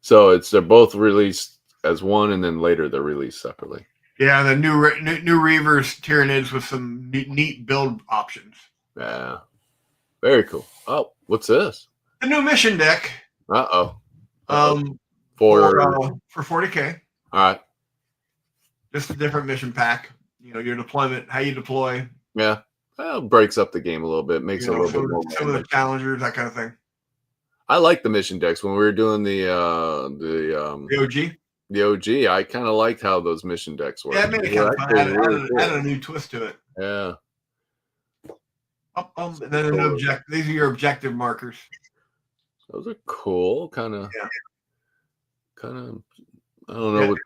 So they're both released as one, and then later they're released separately. Yeah, the new Reavers Tyranids with some neat build options. Yeah. Very cool. Oh, what's this? The new mission deck. Uh-oh. For 40K. All right. Just a different mission pack. You know, your deployment, how you deploy. Yeah. Well, it breaks up the game a little bit, makes it a little bit more. Some of the challengers, that kind of thing. I like the mission decks. When we were doing the OG. The OG, I kind of liked how those mission decks were. Yeah, it made it kind of fun. Added a new twist to it. Yeah. And then these are your objective markers. Those are cool. Kind of. I don't know.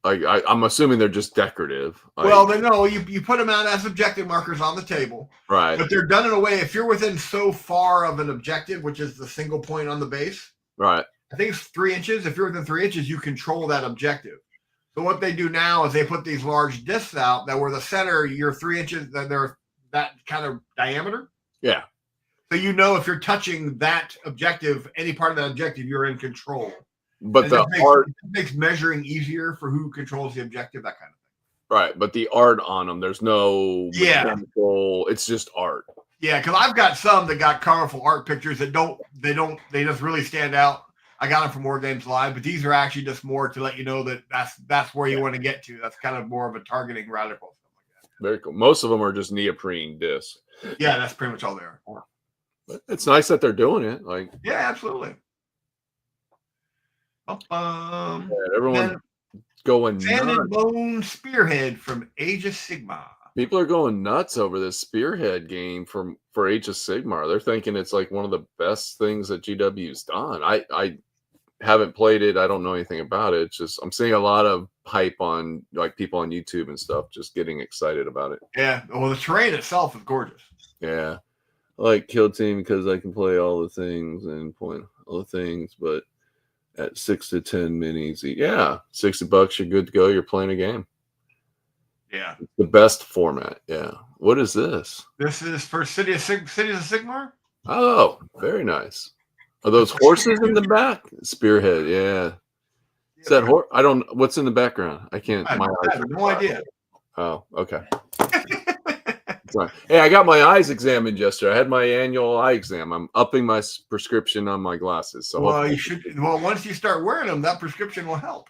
Yeah. I'm assuming they're just decorative. Well, no, you put them out as objective markers on the table. Right. But they're done in a way, if you're within so far of an objective, which is the single point on the base. Right. I think it's 3 inches. If you're within 3 inches, you control that objective. So what they do now is they put these large discs out that were the center, you're 3 inches, that they're that kind of diameter. Yeah. So you know if you're touching that objective, any part of that objective, you're in control. But it makes measuring easier for who controls the objective, that kind of thing. Right. But the art on them, there's no mechanical, it's just art. Yeah, because I've got some that got colorful art pictures that they just really stand out. I got them from War Games Live, but these are actually just more to let you know that that's where you want to get to. That's kind of more of a targeting radical stuff like that. Very cool. Most of them are just neoprene discs. Yeah, that's pretty much all they are. But it's nice that they're doing it. Yeah, absolutely. Everyone going Sand and Bone Spearhead from Age of Sigmar. People are going nuts over this Spearhead game for Age of Sigmar. They're thinking it's like one of the best things that GW's done. I haven't played it. I don't know anything about it. It's just I'm seeing a lot of hype on like people on YouTube and stuff just getting excited about it. Yeah. Well, the terrain itself is gorgeous. Yeah. I like Kill Team because I can play all the things and point all the things, but at 6 to 10 minis, yeah, $60, you're good to go. You're playing a game. Yeah. It's the best format. Yeah. What is this? This is for Cities of Sigmar. Oh, very nice. Are those horses in the back? Spearhead, yeah. Is that horse? I don't. What's in the background? I can't. I have no idea. Oh, okay. Sorry. Hey, I got my eyes examined yesterday. I had my annual eye exam. I'm upping my prescription on my glasses. So well, you should. Well, once you start wearing them, that prescription will help.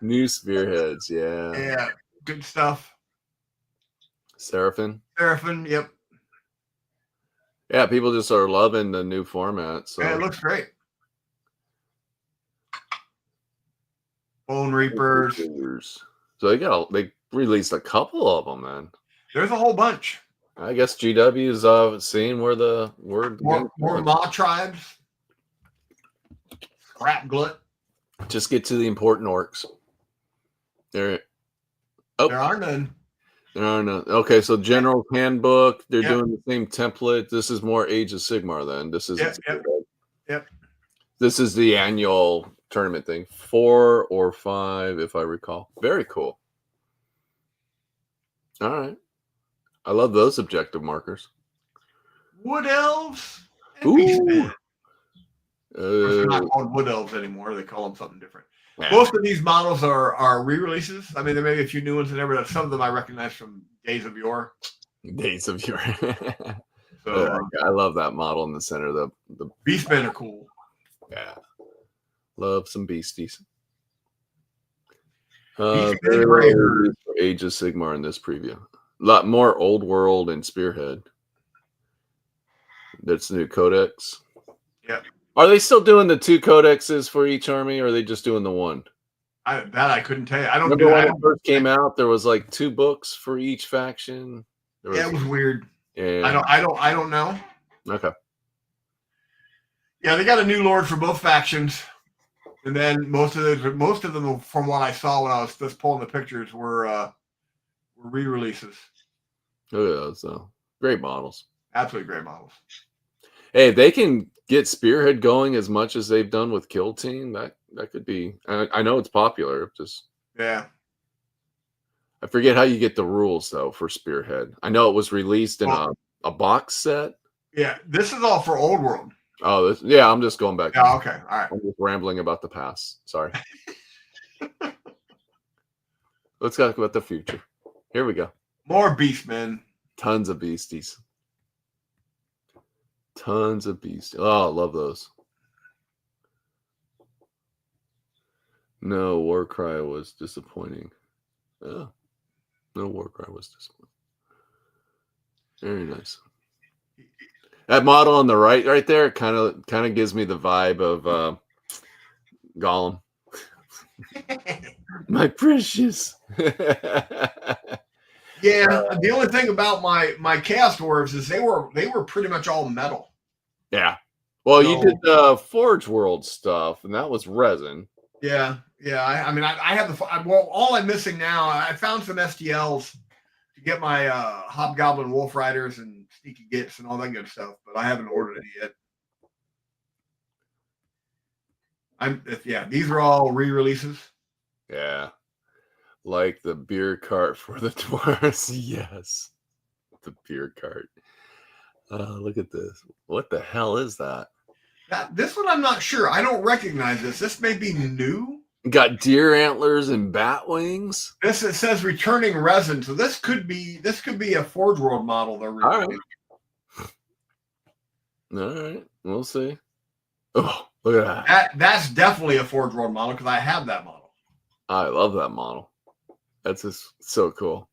New Spearheads, yeah. Yeah, good stuff. Seraphim, yep. Yeah, people just are loving the new format. So yeah, it looks great. Bone Reapers. So they released a couple of them, man. There's a whole bunch. I guess GW is seeing where the word more Maw tribes. Scrap Glut. Just get to the important orcs. There are none. There are none. Okay, so General Handbook. They're doing the same template. This is more Age of Sigmar then. This is Yep. This is the annual tournament thing. 4 or 5, if I recall. Very cool. All right. I love those objective markers. Wood elves and Ooh. beastmen. They're not called wood elves anymore. They call them something different. Yeah. Most of these models are re-releases. I mean, there may be a few new ones in there, but some of them I recognize from Days of Yore. Days of Yore. So I love that model in the center. The beastmen are cool. Yeah, love some beasties. Beastmen, Grey Herd. Age of Sigmar in this preview. A lot more Old World and Spearhead. That's the new codex. Yep. Are they still doing the 2 codexes for each army, or are they just doing the 1? I couldn't tell you. I don't. Remember when it first came out, there was like 2 books for each faction. It was weird. Yeah. I don't know. Okay. Yeah, they got a new lord for both factions, and then most of them, from what I saw when I was just pulling the pictures, were re-releases. Oh yeah, so great models. Absolutely great models. Hey, if they can get Spearhead going as much as they've done with Kill Team, that could be. I know it's popular. Just yeah. I forget how you get the rules though for Spearhead. I know it was released in a box set. Yeah, this is all for Old World. Oh, I'm just going back. Yeah, okay, all right. I'm just rambling about the past. Sorry. Let's talk about the future. Here we go. More beastmen. Tons of beasties. Tons of beasties. Oh, I love those. No, Warcry was disappointing. Oh, no, Warcry was disappointing. Very nice. That model on the right there, kind of gives me the vibe of Gollum. My precious. Yeah, the only thing about my Chaos Dwarves is they were pretty much all metal. Yeah. Well, you did the Forge World stuff, and that was resin. Yeah. I mean, I have all I'm missing now. I found some STLs to get my Hobgoblin Wolf Riders and Sneaky Gits and all that good stuff, but I haven't ordered it yet. These are all re-releases. Yeah. Like the beer cart for the dwarves. Yes. The beer cart. Look at this. What the hell is that? This one I'm not sure. I don't recognize this. This may be new. Got deer antlers and bat wings. It says returning resin, so this could be a Forge World model. They're all right. We'll see. Oh, look at that. That's definitely a Forge World model because I have that model. I love that model. That's just so cool.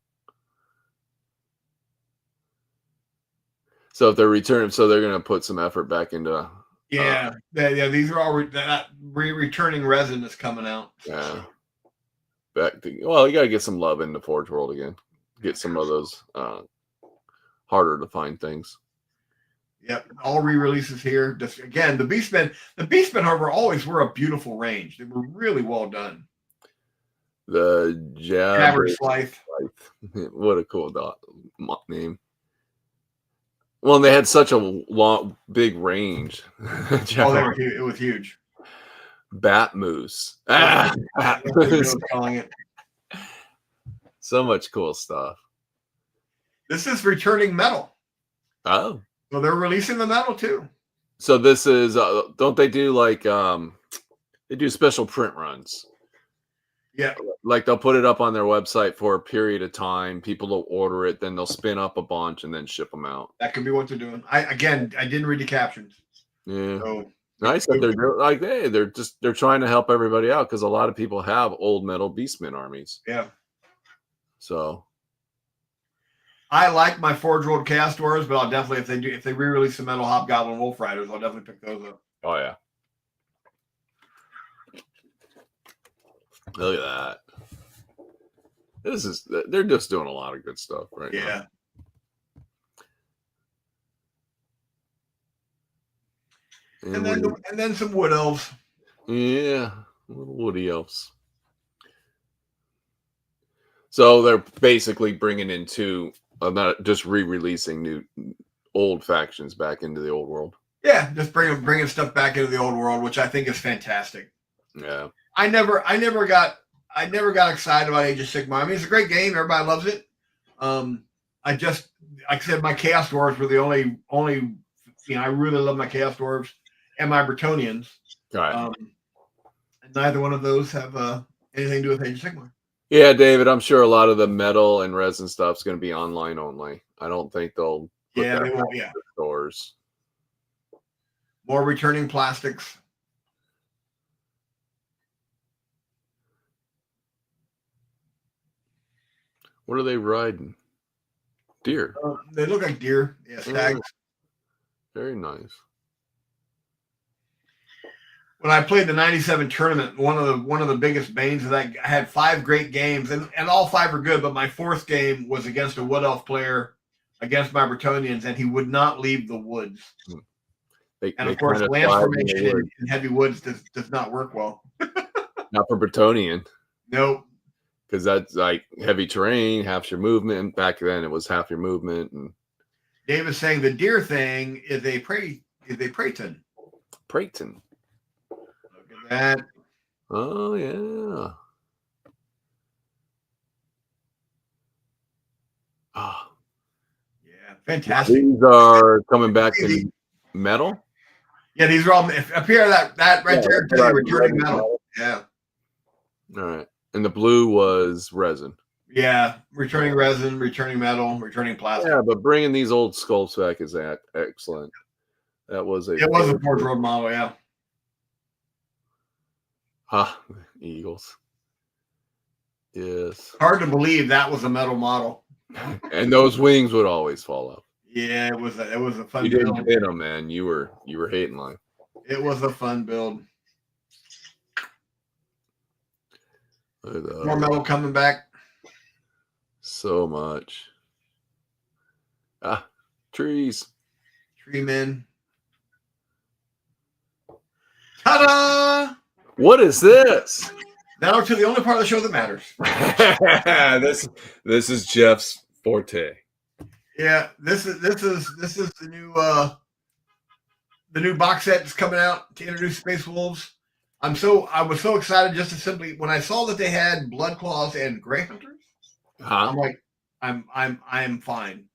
So if they're returning, so they're going to put some effort back into. Yeah. These are all returning resin is coming out. Yeah. You got to get some love in the Forge World again. Get some of those harder to find things. Yep, all re-releases here. Just again, the Beastmen, however, always were a beautiful range. They were really well done. The Jabber Slythe. What a cool name. Well, they had such a big range. It was huge. Bat Moose. Calling it. So much cool stuff. This is returning metal. Oh. So they're releasing the metal too. So this is, don't they do like, they do special print runs? Yeah. Like they'll put it up on their website for a period of time. People will order it, then they'll spin up a bunch and then ship them out. That could be what they're doing. I didn't read the captions. Yeah. So, nice that they're like, hey, they're trying to help everybody out because a lot of people have old metal Beastmen armies. Yeah. So I like my Forge World Chaos Dwarves, but I'll definitely if they re-release the metal Hobgoblin Wolf Riders, I'll definitely pick those up. Oh yeah. Look at that. They're just doing a lot of good stuff right now. And then some wood elves. Yeah, little woody elves. So they're basically bringing in not just re-releasing new old factions back into the old world. Yeah, just bringing stuff back into the old world, which I think is fantastic. Yeah. I never got excited about Age of Sigmar. I mean, it's a great game. Everybody loves it. like I said, my Chaos Dwarves were the only I really love my Chaos Dwarves and my Bretonians. Right. Neither one of those have anything to do with Age of Sigmar. Yeah, David, I'm sure a lot of the metal and resin stuff's going to be online only. I don't think they'll put that They won't. in the stores. More returning plastics. What are they riding? Deer. They look like deer. Yeah, stags. Very nice. When I played the '97 tournament, one of the biggest banes of that, I had 5 great games, and all 5 were good. But my 4th game was against a Wood Elf player, against my Bretonians, and he would not leave the woods. And of course, land formation in heavy woods does not work well. Not for Bretonian. Nope. Because that's like heavy terrain, half your movement. Back then, it was half your movement. And Dave is saying the deer thing is a Praeton. Praeton. Look at that. Oh yeah. Ah. Yeah, fantastic. These are coming back in metal. Yeah, these are all up here. That right there, returning metal. Yeah. All right. And the blue was resin. Yeah, returning resin, returning metal, returning plastic. Yeah, but bringing these old sculpts back is excellent. That was a Forge Road model, yeah. Eagles. Yes. Hard to believe that was a metal model. And those wings would always fall off. Yeah, it was a fun build. You didn't hit them, man. You were hating life. It was a fun build. More metal coming back. So much. Trees. Tree men. Ta-da! What is this? Now to the only part of the show that matters. This is Jeff's forte. Yeah, this is the new box set that's coming out to introduce Space Wolves. I was so excited just to simply when I saw that they had Blood Claws and Grey Hunters. I'm like, I'm fine.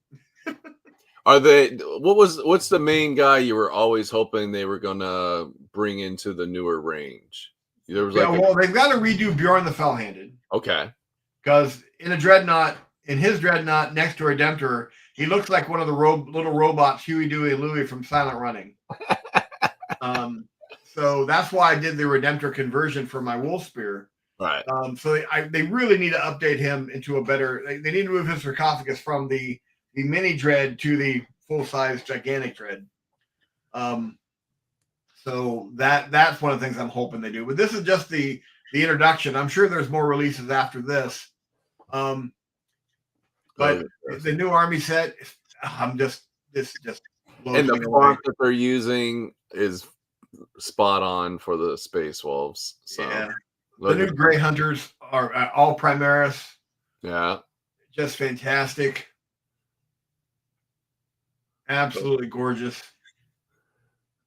Are they? What's the main guy you were always hoping they were gonna bring into the newer range? There was they've got to redo Bjorn the Fell-Handed. Okay. Because in his dreadnought next to Redemptor, he looks like one of the little robots, Huey, Dewey, and Louie from Silent Running. So that's why I did the Redemptor conversion for my Wolf Spear. Right. So they really need to update him into a better. They need to move his sarcophagus from the mini dread to the full size gigantic dread. So that's one of the things I'm hoping they do. But this is just the introduction. I'm sure there's more releases after this. But the new army set, this just blows and the me font away. that they're using is spot on for the Space Wolves. So yeah. The new Grey Hunters are all Primaris. Yeah. Just fantastic. Absolutely gorgeous.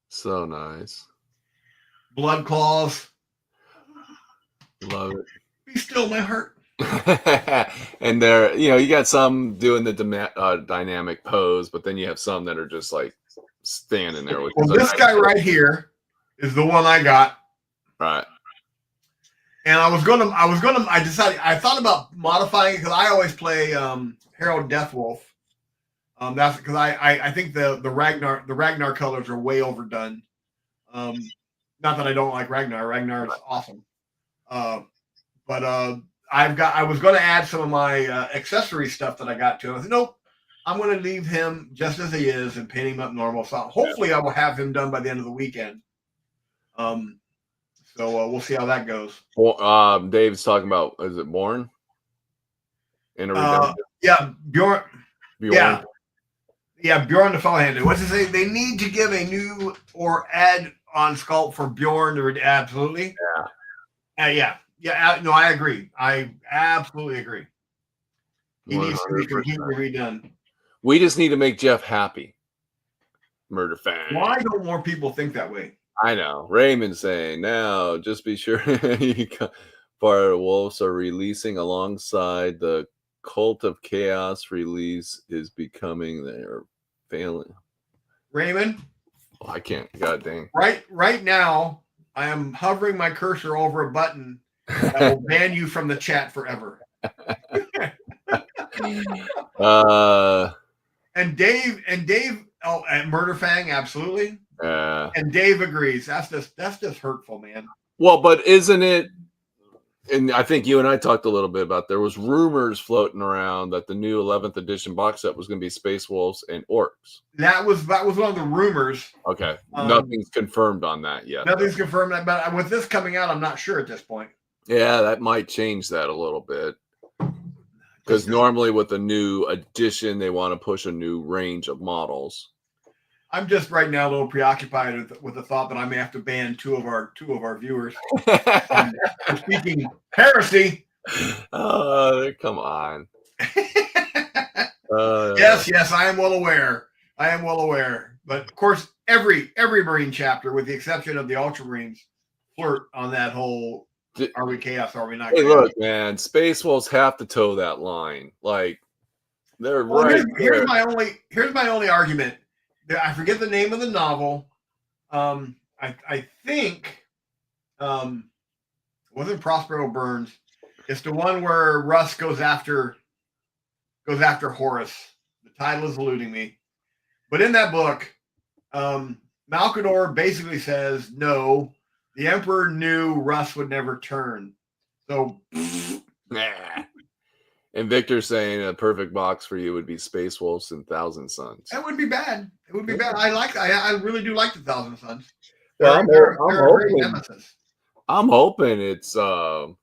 So nice. Blood Claws. Love it. Be still my heart. And they're, you got some doing the dynamic pose, but then you have some that are just like standing there. Well, this guy right here is the one I got. Right. And I thought about modifying it because I always play Herald Deathwolf. That's because I think the Ragnar colors are way overdone. Not that I don't like Ragnar. Ragnar is awesome. But I was going to add some of my accessory stuff that I got to him. I said, nope, I'm going to leave him just as he is and paint him up normal. So hopefully I will have him done by the end of the weekend. So we'll see how that goes. Well, Dave's talking about, is it Born? Yeah, Bjorn. Yeah, Bjorn the Fell-Handed. What's it say? They need to give a new or add on sculpt for Bjorn. Absolutely. Yeah. No, I agree. I absolutely agree. He needs to be completely redone. We just need to make Jeff happy. Murder fan. Why don't more people think that way? I know. Raymond saying, now just be sure part of the Wolves are releasing alongside the Cult of Chaos release is becoming their failing. Raymond, Oh, I can't. God dang. right now, I am hovering my cursor over a button that will ban you from the chat forever. And Dave, oh, and Murder Fang, absolutely. And Dave agrees. That's just hurtful, man. Well, but isn't it? And I think you and I talked a little bit about there was rumors floating around that the new 11th edition box set was going to be Space Wolves and Orcs. That was one of the rumors. Okay, nothing's confirmed on that yet. Nothing's confirmed, but with this coming out, I'm not sure at this point. Yeah, that might change that a little bit. Because normally with a new edition, they want to push a new range of models. I'm just right now a little preoccupied with the thought that I may have to ban two of our viewers. For speaking heresy. Come on. Yes, I am well aware. But of course, every Marine chapter, with the exception of the Ultramarines, flirt on that whole are we chaos, are we not chaos? Hey, look, man, Space Wolves have to toe that line. Like, they're right. Here's my only argument. I forget the name of the novel. I think wasn't Prospero Burns. It's the one where Russ goes after Horus. The title is eluding me. But in that book, Malcador basically says, no, the Emperor knew Russ would never turn. So And Victor's saying a perfect box for you would be Space Wolves and Thousand Suns. That would be bad. It would be bad. I really do like the Thousand Suns. Well, I'm hoping it's Orcs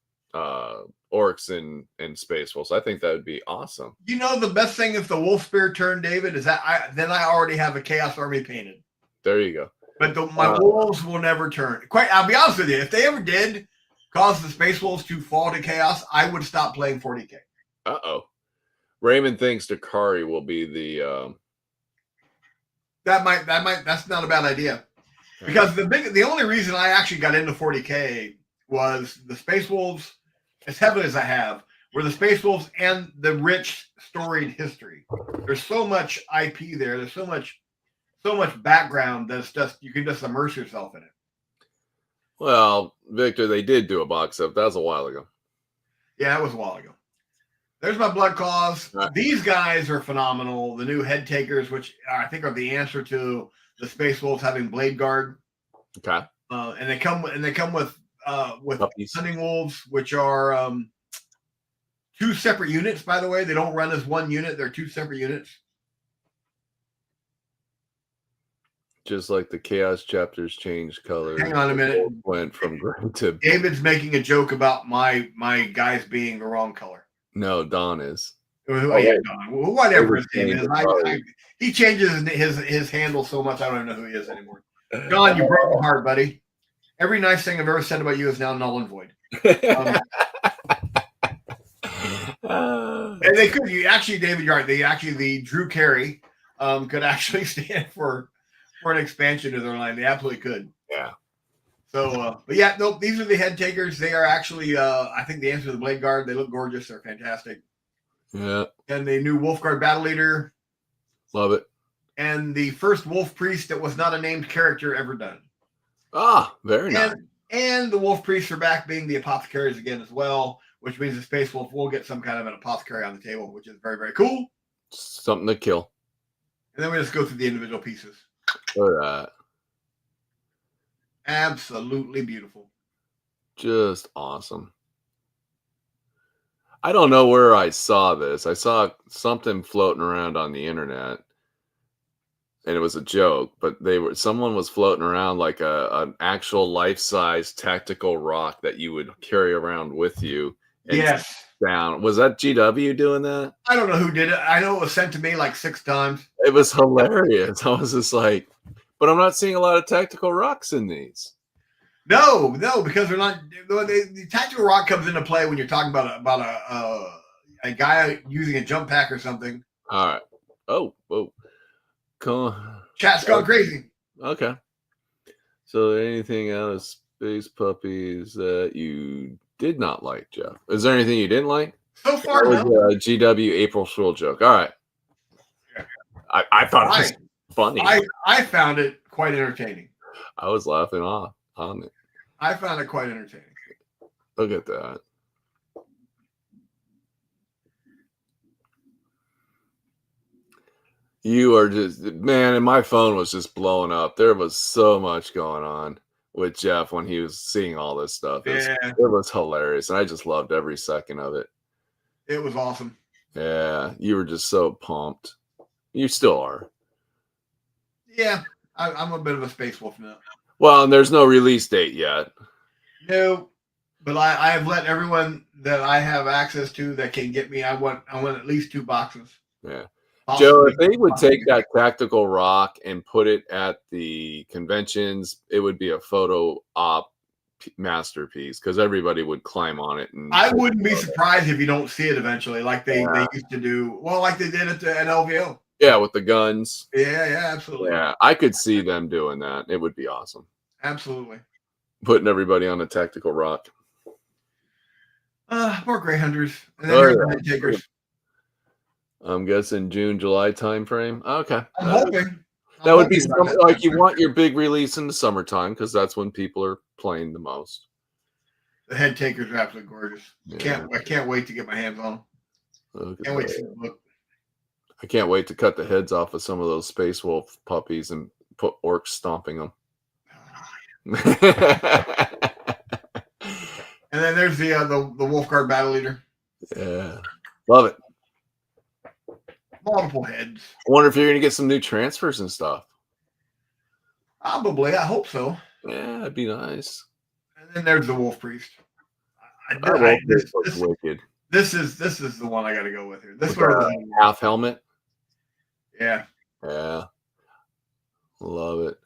and Space Wolves. I think that would be awesome. You know, the best thing if the Wolf Spear turn, David, is that I already have a Chaos Army painted. There you go. But my wolves will never turn. I'll be honest with you. If they ever did cause the Space Wolves to fall to chaos, I would stop playing 40K. Raymond thinks Dakari will be the. That's not a bad idea. Because the only reason I actually got into 40K was the Space Wolves, as heavily as I have, were the Space Wolves and the rich storied history. There's so much IP there. There's so much background that's just you can just immerse yourself in it. Well, Victor, they did do a box up. That was a while ago. Yeah, it was a while ago. There's my Blood Claws. Right. These guys are phenomenal. The new Head Takers, which I think are the answer to the Space Wolves having Blade Guard. Okay. And they come with Puppies. Hunting Wolves, which are two separate units. By the way, they don't run as one unit; they're two separate units. Just like the Chaos chapters changed colors. Hang on a minute. Went from gray to. David's making a joke about my guys being the wrong color. No, Don is. Don. Whatever his name is. He changes his handle so much I don't even know who he is anymore. Don, you broke my heart, buddy. Every nice thing I've ever said about you is now null and void. And they could. David, you're right. The Drew Carey could actually stand for an expansion of their line. They absolutely could. Yeah. So, but yeah, nope. These are the Head Takers. They are actually, I think, the answer to the Blade Guard. They look gorgeous. They're fantastic. Yeah. And the new Wolf Guard Battle Leader. Love it. And the first Wolf Priest that was not a named character ever done. Very nice. And the Wolf Priests are back being the Apothecaries again as well, which means the Space Wolf will get some kind of an Apothecary on the table, which is very, very cool. Something to kill. And then we just go through the individual pieces. All right. Absolutely beautiful. Just awesome. I don't know where I saw this. I saw something floating around on the internet, and it was a joke. But someone was floating around like an actual life-size tactical rock that you would carry around with you. Yes. Down. Was that GW doing that? I don't know who did it. I know it was sent to me like 6 times. It was hilarious. I was just like, but I'm not seeing a lot of tactical rocks in these. No, because they're not. The tactical rock comes into play when you're talking about a guy using a jump pack or something. All right. Oh, whoa. Chat's gone crazy. Okay. So anything out of Space Puppies that you did not like, Jeff? Is there anything you didn't like? So far, That was no. a GW April Fool joke. All right. I thought it was funny. I found it quite entertaining. I was laughing off on it. I found it quite entertaining. Look at that. You are just, man, and my phone was just blowing up. There was so much going on with Jeff when he was seeing all this stuff. It was hilarious. And I just loved every second of it. It was awesome. Yeah. You were just so pumped. You still are. Yeah. I'm a bit of a space wolf now. Well, and there's no release date yet. No, but I have let everyone that I have access to that can get me. I want at least 2 boxes. Yeah. Possibly. Joe, if they would take that tactical rock and put it at the conventions, it would be a photo op masterpiece because everybody would climb on it. And I wouldn't be surprised if you don't see it eventually, like they used to do. Well, like they did at LVO. Yeah, with the guns. Yeah, absolutely. Yeah, I could see them doing that. It would be awesome. Absolutely. Putting everybody on a tactical rock. More Grey Hunters. And then here's the head takers. I'm guessing June, July time frame. Okay. I'm hoping. That would be something like you want your big release in the summertime because that's when people are playing the most. The head takers are absolutely gorgeous. Yeah. I can't wait to get my hands on them. Can't wait to see them look. I can't wait to cut the heads off of some of those Space Wolf puppies and put orcs stomping them. And then there's the Wolf Guard Battle Leader. Yeah. Love it. Multiple heads. I wonder if you're going to get some new transfers and stuff. Probably. I hope so. Yeah, that'd be nice. And then there's the Wolf Priest. Wicked. This is the one I got to go with here. This one, half helmet. Yeah. Yeah. Love it.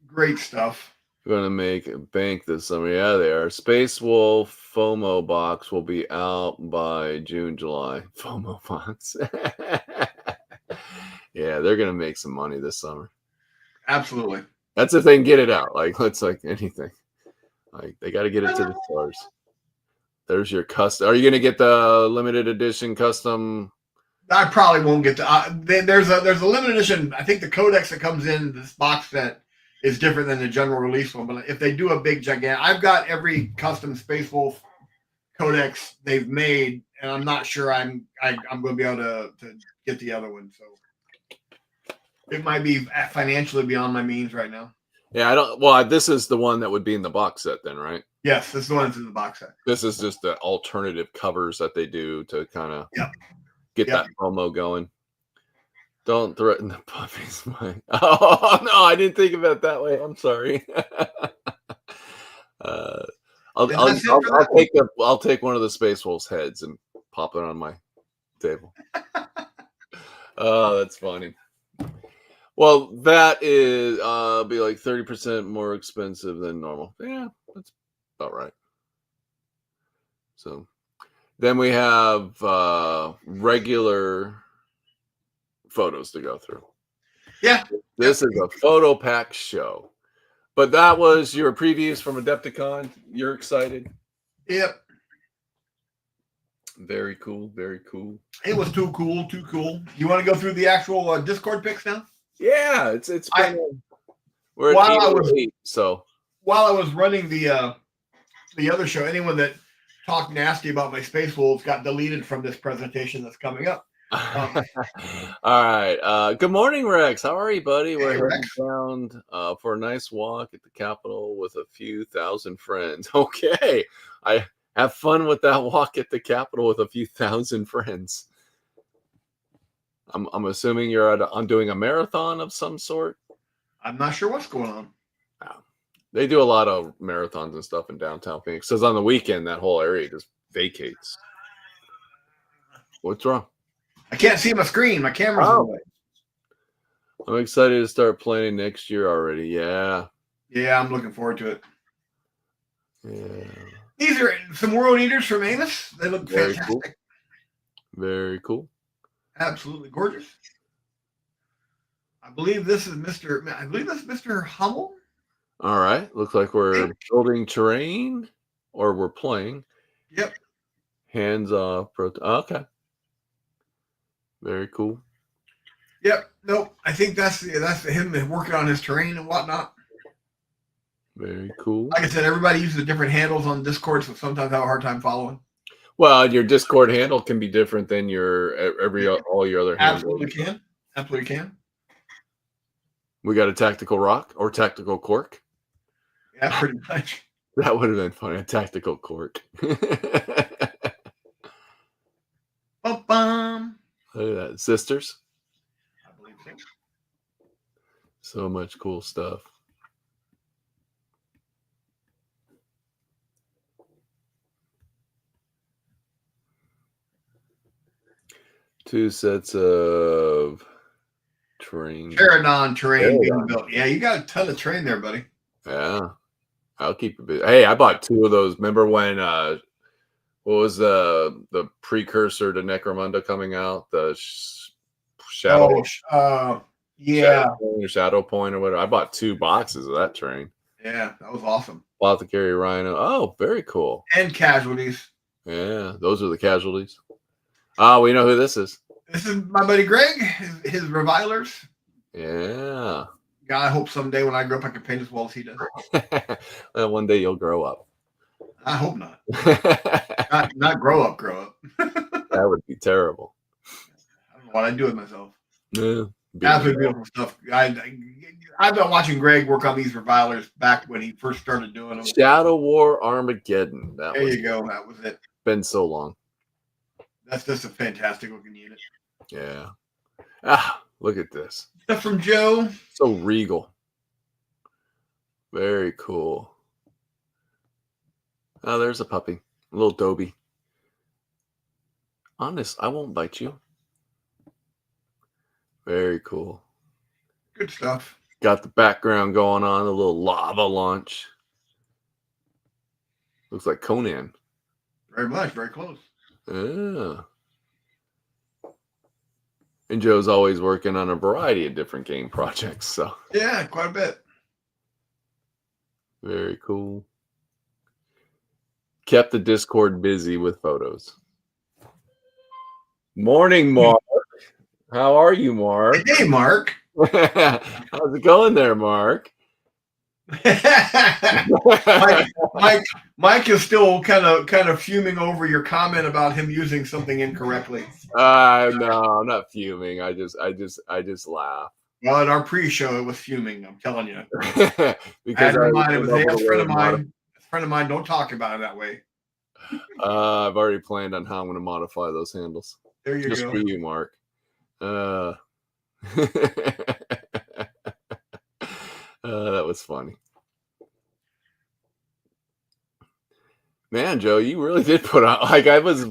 Great stuff. We're going to make a bank this summer. Yeah, they are. Space Wolf FOMO box will be out by June, July. FOMO box. Yeah, they're going to make some money this summer. Absolutely. That's if they can get it out. Like, it's like anything. Like, they got to get it to the stores. There's your custom. Are you going to get the limited edition custom? I probably won't get the. There's a limited edition. I think the codex that comes in this box set is different than the general release one. But if they do a big gigantic, I've got every custom Space Wolf codex they've made, and I'm not sure I'm going to be able to get the other one. So it might be financially beyond my means right now. Yeah, I don't. Well, this is the one that would be in the box set, then, right? Yes, this is the one that's in the box set. This is just the alternative covers that they do to kind of get that promo going. Don't threaten the puppies, Mike. Oh no, I didn't think of it that way. I'm sorry. I'll take one of the Space Wolves heads and pop it on my table. Oh, that's funny. Well, that is be like 30% more expensive than normal. Yeah, that's about right. So then we have regular photos to go through. Yeah. This is a photo pack show. But that was your previews from Adepticon. You're excited? Yep. Very cool. Very cool. It was too cool. You want to go through the actual Discord picks now? Yeah, it's been we're while at I was 8, so while I was running the other show, anyone that talked nasty about my Space Wolves got deleted from this presentation that's coming up. All right. Good morning, Rex. How are you, buddy? We're heading down for a nice walk at the Capitol with a few thousand friends. Okay. I have fun with that walk at the Capitol with a few thousand friends. I'm assuming you're I'm doing a marathon of some sort. I'm not sure what's going on. They do a lot of marathons and stuff in downtown Phoenix. Because on the weekend, that whole area just vacates. What's wrong? I can't see my screen. My camera's in the way. I'm excited to start planning next year already. Yeah. Yeah, I'm looking forward to it. Yeah. These are some World Eaters from Amos. They look fantastic. Cool. Very cool. Absolutely gorgeous. I believe this is Mr. Hummel. All right. Looks like we're building terrain or we're playing. Yep. Hands off. Okay. Very cool. Yep. Nope. I think that's him working on his terrain and whatnot. Very cool. Like I said, everybody uses different handles on Discord, so sometimes I have a hard time following. Well, your Discord handle can be different than your all your other handles. Absolutely can. Absolutely can. We got a tactical rock or tactical cork. Yeah, pretty much. That would have been funny. A tactical cork. Bum. Look at that. Sisters. I believe so. So much cool stuff. Two sets of terrain. Pterodon terrain being built. Yeah, you got a ton of terrain there, buddy. Yeah. I'll keep it busy. Hey, I bought 2 of those. Remember when what was the precursor to Necromunda coming out? The Shadow. Yeah. Shadow Point or whatever. I bought 2 boxes of that terrain. Yeah, that was awesome. Apothecary Rhino. Oh, very cool. And casualties. Yeah, those are the casualties. Oh, we know who this is. This is my buddy Greg, his revilers. Yeah. God, I hope someday when I grow up I can paint as well as he does. Well, one day you'll grow up. I hope not. not grow up. That would be terrible. I don't know what I'd do with myself. Yeah. Absolutely beautiful stuff. I've been watching Greg work on these revilers back when he first started doing them. Shadow War Armageddon. There you go. That was it. Been so long. That's just a fantastic looking unit. Yeah. Ah, look at this. Stuff from Joe. So regal. Very cool. Oh, there's a puppy. A little Dobie. Honest, I won't bite you. Very cool. Good stuff. Got the background going on, a little lava launch. Looks like Conan. Very much. Very close. Yeah. And Joe's always working on a variety of different game projects. So yeah, quite a bit. Very cool. Kept the Discord busy with photos. Morning, Mark. How are you, Mark? Hey, Mark. How's it going there, Mark? Mike is still kind of fuming over your comment about him using something incorrectly. No, I'm not fuming. I just laugh. Well, in our pre-show, it was fuming. I'm telling you. Because I reminded him, hey, that's a friend of mine. A friend of mine. Don't talk about it that way. I've already planned on how I'm going to modify those handles. There you just go. For you, Mark. That was funny. Man, Joe, you really did put out, like, I was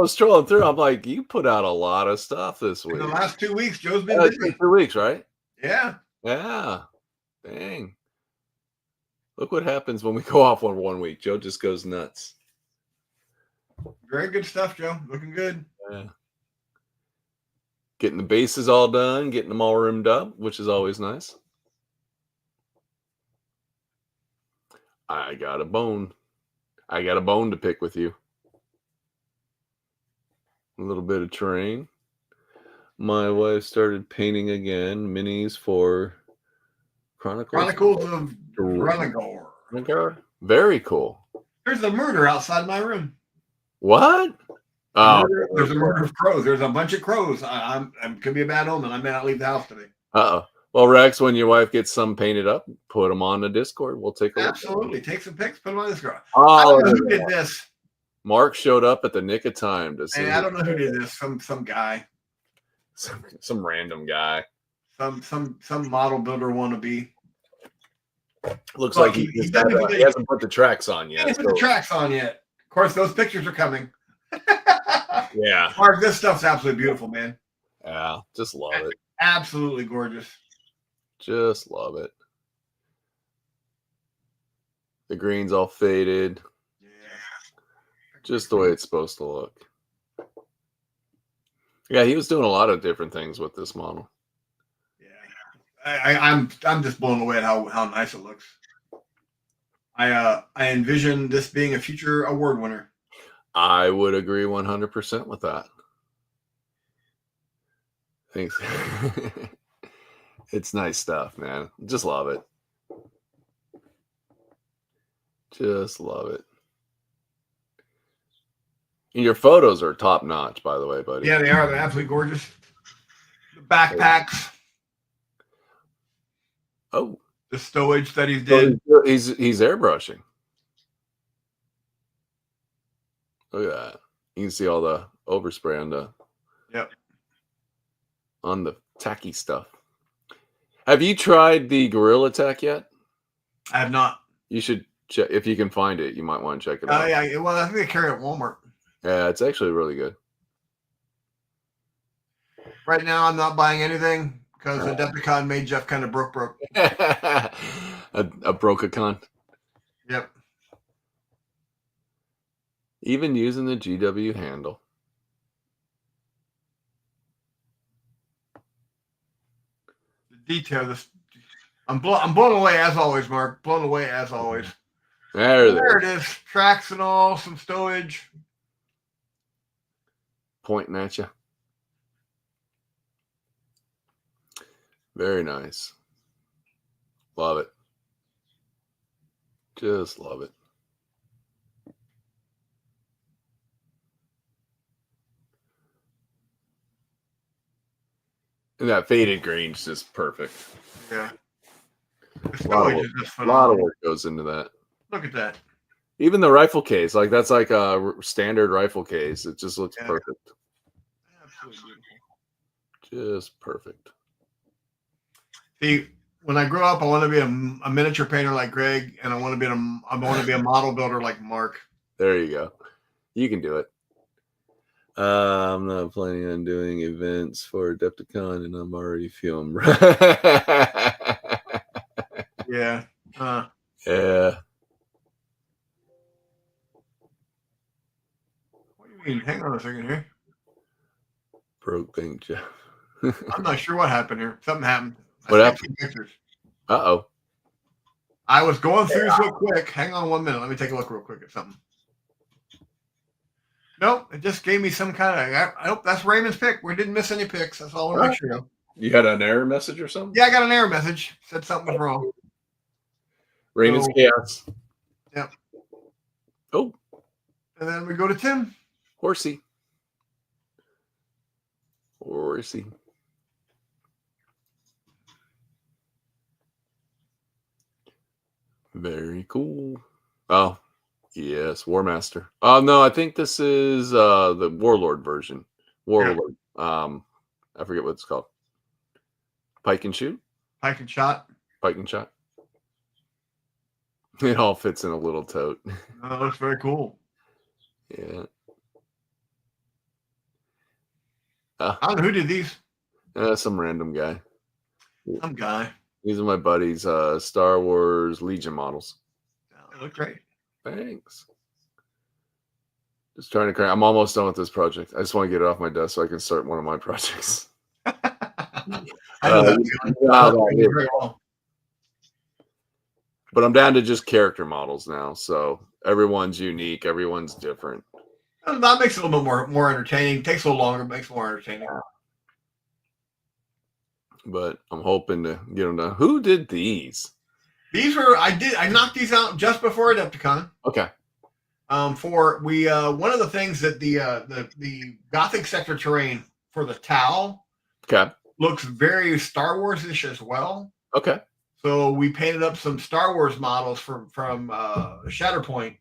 strolling through. I'm like, you put out a lot of stuff this week. In the last 2 weeks, Joe's been busy. 2 weeks, right? Yeah. Yeah. Dang. Look what happens when we go off on 1 week. Joe just goes nuts. Very good stuff, Joe. Looking good. Yeah. Getting the bases all done, getting them all rimmed up, which is always nice. I got a bone to pick with you. A little bit of terrain. My wife started painting again. Minis for Chronicles of Runagore. Very cool. There's a murder outside my room. What? Oh, there's a murder of crows. There's a bunch of crows. I'm could be a bad omen. I may not leave the house today. Uh-oh. Well, Rex, when your wife gets some painted up, put them on the Discord. We'll take a look. Absolutely. Take some pics, put them on Discord. Oh, I don't know who did this. Mark showed up at the nick of time to see. Hey, I don't know who did this. Some guy. Some random guy. Some model builder wannabe. Looks like he hasn't put the tracks on yet. He hasn't put the tracks on yet. Of course, those pictures are coming. Yeah. Mark, this stuff's absolutely beautiful, man. Yeah, just love it. Absolutely gorgeous. Just love it. The green's all faded. Yeah. Just the way it's supposed to look. Yeah, he was doing a lot of different things with this model. Yeah. I'm just blown away at how nice it looks. I envision this being a future award winner. I would agree 100% with that. Thanks. It's nice stuff, man. Just love it. Just love it. And your photos are top notch, by the way, buddy. Yeah, they are. They're absolutely gorgeous. The backpacks. Oh, the stowage that he so did. he's airbrushing. Look at that. You can see all the overspray on the tacky stuff. Have you tried the Gorilla Tech yet? I have not. You should check if you can find it. You might want to check it out. Yeah, well, I think they carry it at Walmart. Yeah, it's actually really good. Right now, I'm not buying anything because Adepticon made Jeff kind of broke. a broke-a-con. Yep. Even using the GW handle. The detail. I'm blown away as always, Mark. Blown away as always. There it is. Tracks and all, some stowage. Pointing at you. Very nice. Love it. Just love it. And that faded green's just perfect. Yeah. A lot of work goes into that. Look at that. Even the rifle case, like that's like a standard rifle case. It just looks perfect. Absolutely beautiful. Just perfect. See, when I grow up, I want to be a miniature painter like Greg, and I want to be a model builder like Mark. There you go. You can do it. I'm not planning on doing events for Adepticon, and I'm already feeling yeah. Yeah. What do you mean? Hang on a second here. Broke bank, Jeff. I'm not sure what happened here. Something happened. What happened? Uh-oh. I was going through this real quick. Hang on 1 minute. Let me take a look real quick at something. Nope, it just gave me some kind of. I hope that's Raymond's pick. We didn't miss any picks. That's all I want to make sure of. You had an error message or something? Yeah, I got an error message. Said something was wrong. Raymond's chaos. Yep. Oh. And then we go to Tim. Horsey. Very cool. Oh, yes, War Master. Oh no, I think this is the Warlord version. Warlord. Yeah. I forget what it's called. Pike and shoot. Pike and shot. Pike and shot. It all fits in a little tote. Oh, that looks very cool. Yeah. I don't know who did these. Some random guy. Some guy. These are my buddies' Star Wars Legion models. They look great. Thanks. Just trying to crank. I'm almost done with this project. I just want to get it off my desk so I can start one of my projects. I know that. But I'm down to just character models now, so everyone's unique. Everyone's different. That makes it a little bit more entertaining. Takes a little longer, but makes it more entertaining. But I'm hoping to get them done. Who did these? These were I knocked these out just before Adepticon. Okay. One of the things that the Gothic sector terrain for the Tau looks very Star Wars-ish as well. Okay. So we painted up some Star Wars models from Shatterpoint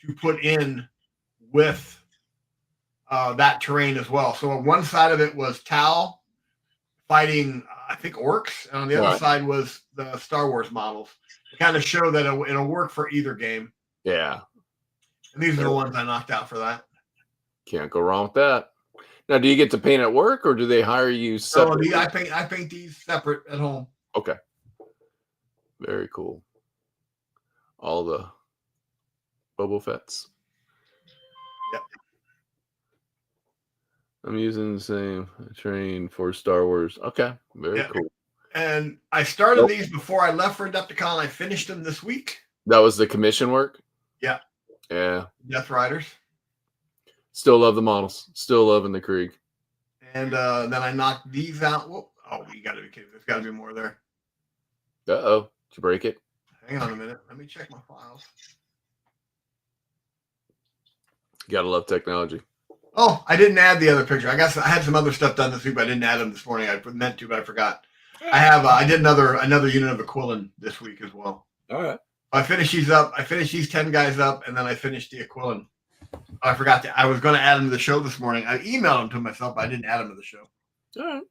to put in with that terrain as well. So on one side of it was Tau fighting, I think, orcs, and on the other side was the Star Wars models to kind of show that it'll work for either game. Yeah. And these are the ones I knocked out for that. Can't go wrong with that. Now, do you get to paint at work, or do they hire you separately? No, I paint these separate at home. Okay. Very cool. All the Boba Fett's. Yep. I'm using the same train for Star Wars. Okay. Very cool. And I started these before I left for Adepticon. I finished them this week. That was the commission work? Yeah. Yeah. Death Riders. Still love the models. Still loving the Krieg. And then I knocked these out. Whoa. Oh, you got to be kidding. There's got to be more there. Uh-oh. Did you break it? Hang on a minute. Let me check my files. You gotta love technology. Oh, I didn't add the other picture. I guess I had some other stuff done this week, but I didn't add them this morning. I meant to, but I forgot. I did another unit of Aquilin this week as well. All right. I finished these up. I finished these 10 guys up, and then I finished the Aquilin. I forgot I was going to add them to the show this morning. I emailed them to myself, but I didn't add them to the show. All right.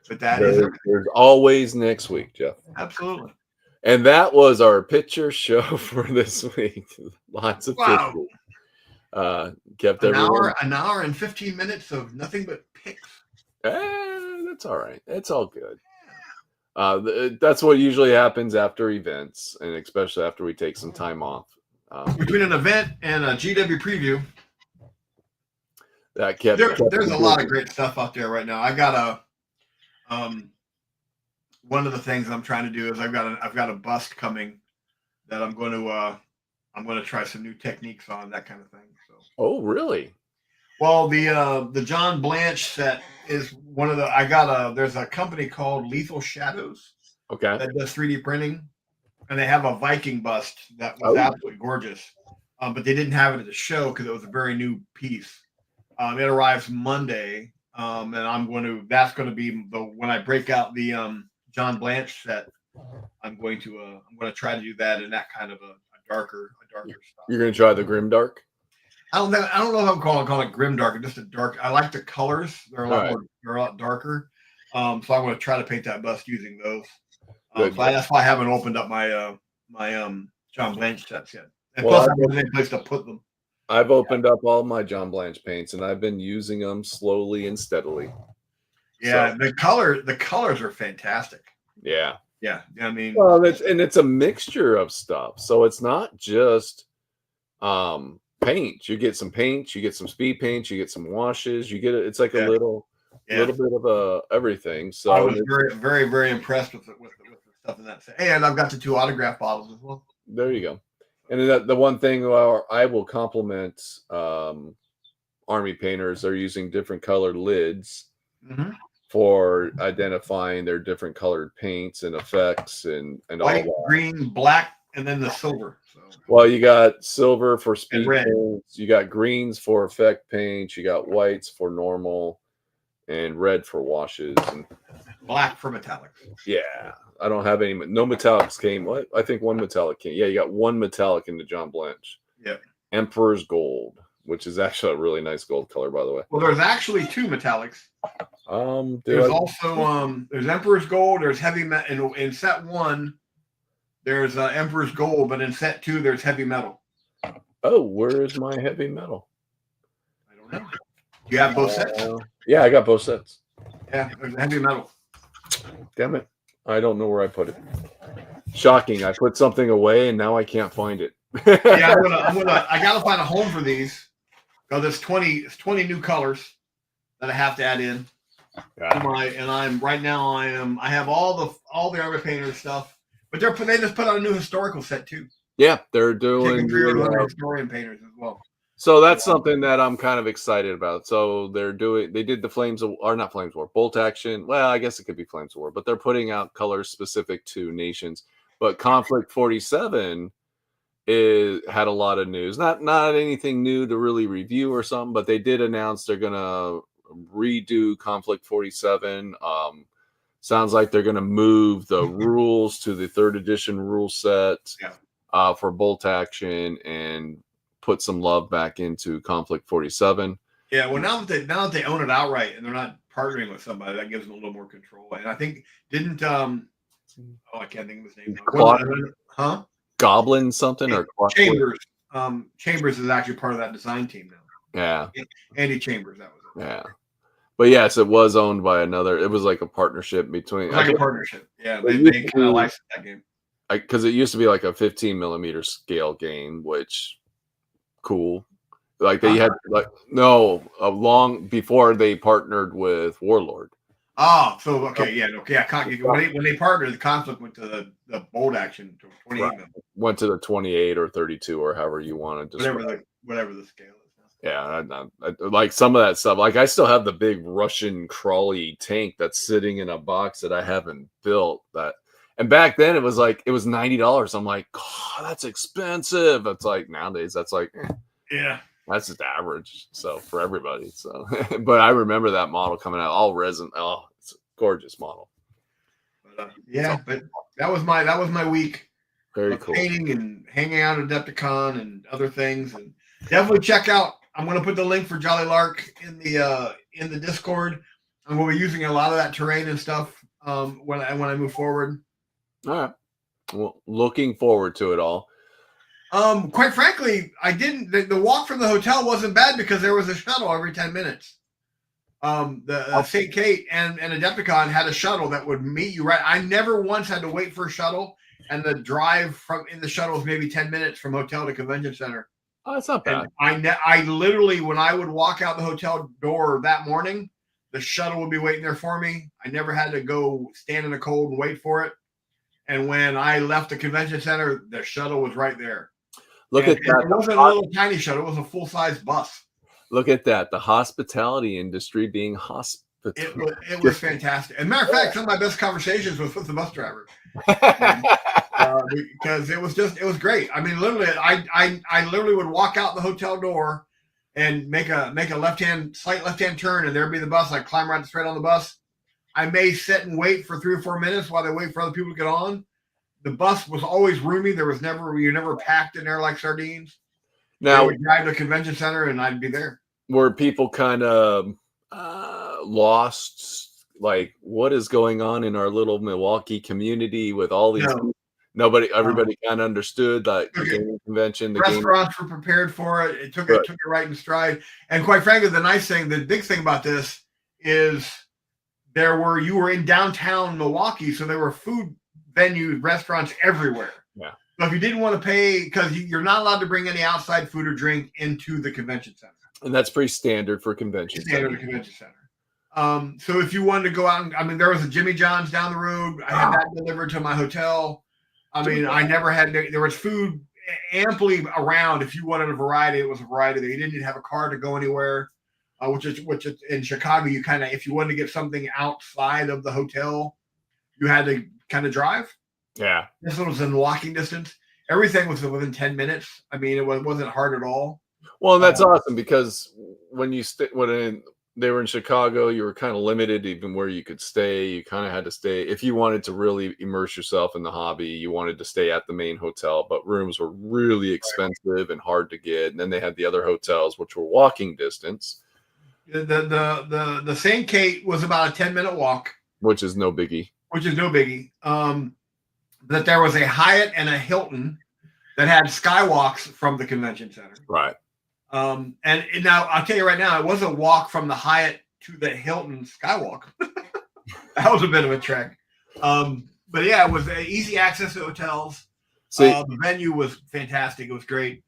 But there's always next week, Jeff. Absolutely. And that was our picture show for this week. Lots of pictures. Kept an hour and 15 minutes of nothing but pics. That's all right. It's all good. That's what usually happens after events, and especially after we take some time off. Between an event and a GW preview, that there's a lot of great stuff out there right now. I got one of the things I'm trying to do is I've got a bust coming that I'm going to try some new techniques on, that kind of thing. So. Oh, really? Well, the John Blanche set is one of there's a company called Lethal Shadows. Okay. That does 3D printing, and they have a Viking bust that was absolutely gorgeous. But they didn't have it at the show because it was a very new piece. It arrives Monday, and that's going to be when I break out the John Blanche set. I'm going to try to do that in that kind of a darker style. You're going to try the grim dark? I don't know if I'm calling it grim dark. Just a dark. I like the colors. They're a lot darker. So I'm going to try to paint that bust using those. That's why I haven't opened up my John Blanche sets yet. And plus, I have a place to put them. I've opened up all my John Blanche paints, and I've been using them slowly and steadily. Yeah, so. The colors are fantastic. Yeah. Yeah, I mean, it's a mixture of stuff. So it's not just paint. You get some paint, you get some speed paints, you get some washes, it's like a little bit of everything. So I was very, very, very impressed with the stuff in that set. And I've got the 2 autograph bottles as well. There you go. And the one thing I will compliment Army painters, they're using different colored lids for identifying their different colored paints and effects and white, all that. Green, black, and then the silver. So. Well, you got silver for speed paints, you got greens for effect paints, you got whites for normal, and red for washes, and black for metallics. Yeah. I don't have any. No metallics came. What? I think one metallic came. Yeah, you got one metallic in the John Blanche. Yeah. Emperor's Gold, which is actually a really nice gold color, by the way. Well, there's actually 2 metallics. There's also there's Emperor's Gold. There's heavy metal in set 1. There's Emperor's Gold, but in set 2 there's heavy metal. Oh, where is my heavy metal? I don't know. You have both sets? Yeah, I got both sets. Yeah, there's heavy metal. Damn it. I don't know where I put it. Shocking. I put something away and now I can't find it. Yeah, I gotta find a home for these. Because there's 20 new colors that I have to add in. Yeah. I have all the other painter stuff. But they just put out a new historical set too. Yeah, they're doing historian painters as well. So that's something that I'm kind of excited about. So they did the not Flames War, Bolt Action. Well, I guess it could be Flames War, but they're putting out colors specific to nations. But Conflict 47 had a lot of news. Not anything new to really review or something, but they did announce they're gonna redo Conflict 47. Sounds like they're gonna move the rules to the 3rd edition rule set for Bolt Action and put some love back into Conflict 47. Yeah, well, now that they own it outright and they're not partnering with somebody, that gives them a little more control. And I think I can't think of his name. Goblin something or Chambers. Chambers is actually part of that design team now. Yeah, Andy Chambers, that was it. Yeah, but yes, it was owned by another. It was like a partnership between. A partnership. Yeah, they kind of licensed that game. Because it used to be like a 15 millimeter scale game, which cool. Like they had long before they partnered with Warlord. Oh, so okay, yeah, okay. When they partnered, the Conflict went to the Bolt Action to 28 millimeter. Went to the 28 or 32 or however you want to describe. Whatever the scale is. Yeah, I like some of that stuff. Like I still have the big Russian crawly tank that's sitting in a box that I haven't built. And back then it was like it was $90. I'm like, oh, that's expensive. It's like nowadays that's like Yeah. that's just average. So for everybody. So, but I remember that model coming out all resin. Oh, it's a gorgeous model. But that was my week. Very Of cool. painting and hanging out at Adepticon and other things. And definitely check out. I'm going to put the link for Jolly Lark in the Discord. And we'll be using a lot of that terrain and stuff when I move forward. All right. Well, looking forward to it all. Quite frankly, I didn't. The walk from the hotel wasn't bad because there was a shuttle every 10 minutes. The St. Kate and Adepticon had a shuttle that would meet you right. I never once had to wait for a shuttle. And the drive from in the shuttle is maybe 10 minutes from hotel to convention center. Oh, that's not bad. And I literally, when I would walk out the hotel door that morning, the shuttle would be waiting there for me. I never had to go stand in the cold and wait for it. And when I left the convention center, the shuttle was right there. Look at that. It wasn't a little tiny shuttle. It was a full-size bus. Look at that. The hospitality industry being hospitable. It was fantastic. As a matter of fact, some of my best conversations was with the bus driver. Because it was great. I mean, literally, I literally would walk out the hotel door and make a slight left hand turn, and there'd be the bus. I'd climb right straight on the bus. I may sit and wait for 3 or 4 minutes while they wait for other people to get on. The bus was always roomy. You're never packed in there like sardines. Now we drive to the convention center, and I'd be there. Were people kind of lost? Like, what is going on in our little Milwaukee community with all these? Everybody kind of understood like the gaming convention. The restaurants were prepared for it. It took it right in stride. And quite frankly, the big thing about this is you were in downtown Milwaukee, so there were food venues, restaurants everywhere. Yeah. So if you didn't want to pay, because you're not allowed to bring any outside food or drink into the convention center. And that's pretty standard for convention center. So if you wanted to go out, there was a Jimmy John's down the road. I had that delivered to my hotel. I mean, I never had, there was food amply around. If you wanted a variety, it was a variety. You didn't need to have a car to go anywhere, which is in Chicago, you kind of, if you wanted to get something outside of the hotel, you had to kind of drive. Yeah. This one was in walking distance. Everything was within 10 minutes. I mean, it wasn't hard at all. Well, and that's awesome because when they were in Chicago, you were kind of limited even where you could stay. You kind of had to stay. If you wanted to really immerse yourself in the hobby, you wanted to stay at the main hotel, but rooms were really expensive and hard to get. And then they had the other hotels, which were walking distance. The St. Kate was about a 10-minute walk. Which is no biggie. That there was a Hyatt and a Hilton that had skywalks from the convention center. Right. And now I'll tell you right now, it was a walk from the Hyatt to the Hilton skywalk. That was a bit of a trek. But yeah, it was easy access to hotels. The venue was fantastic. It was great.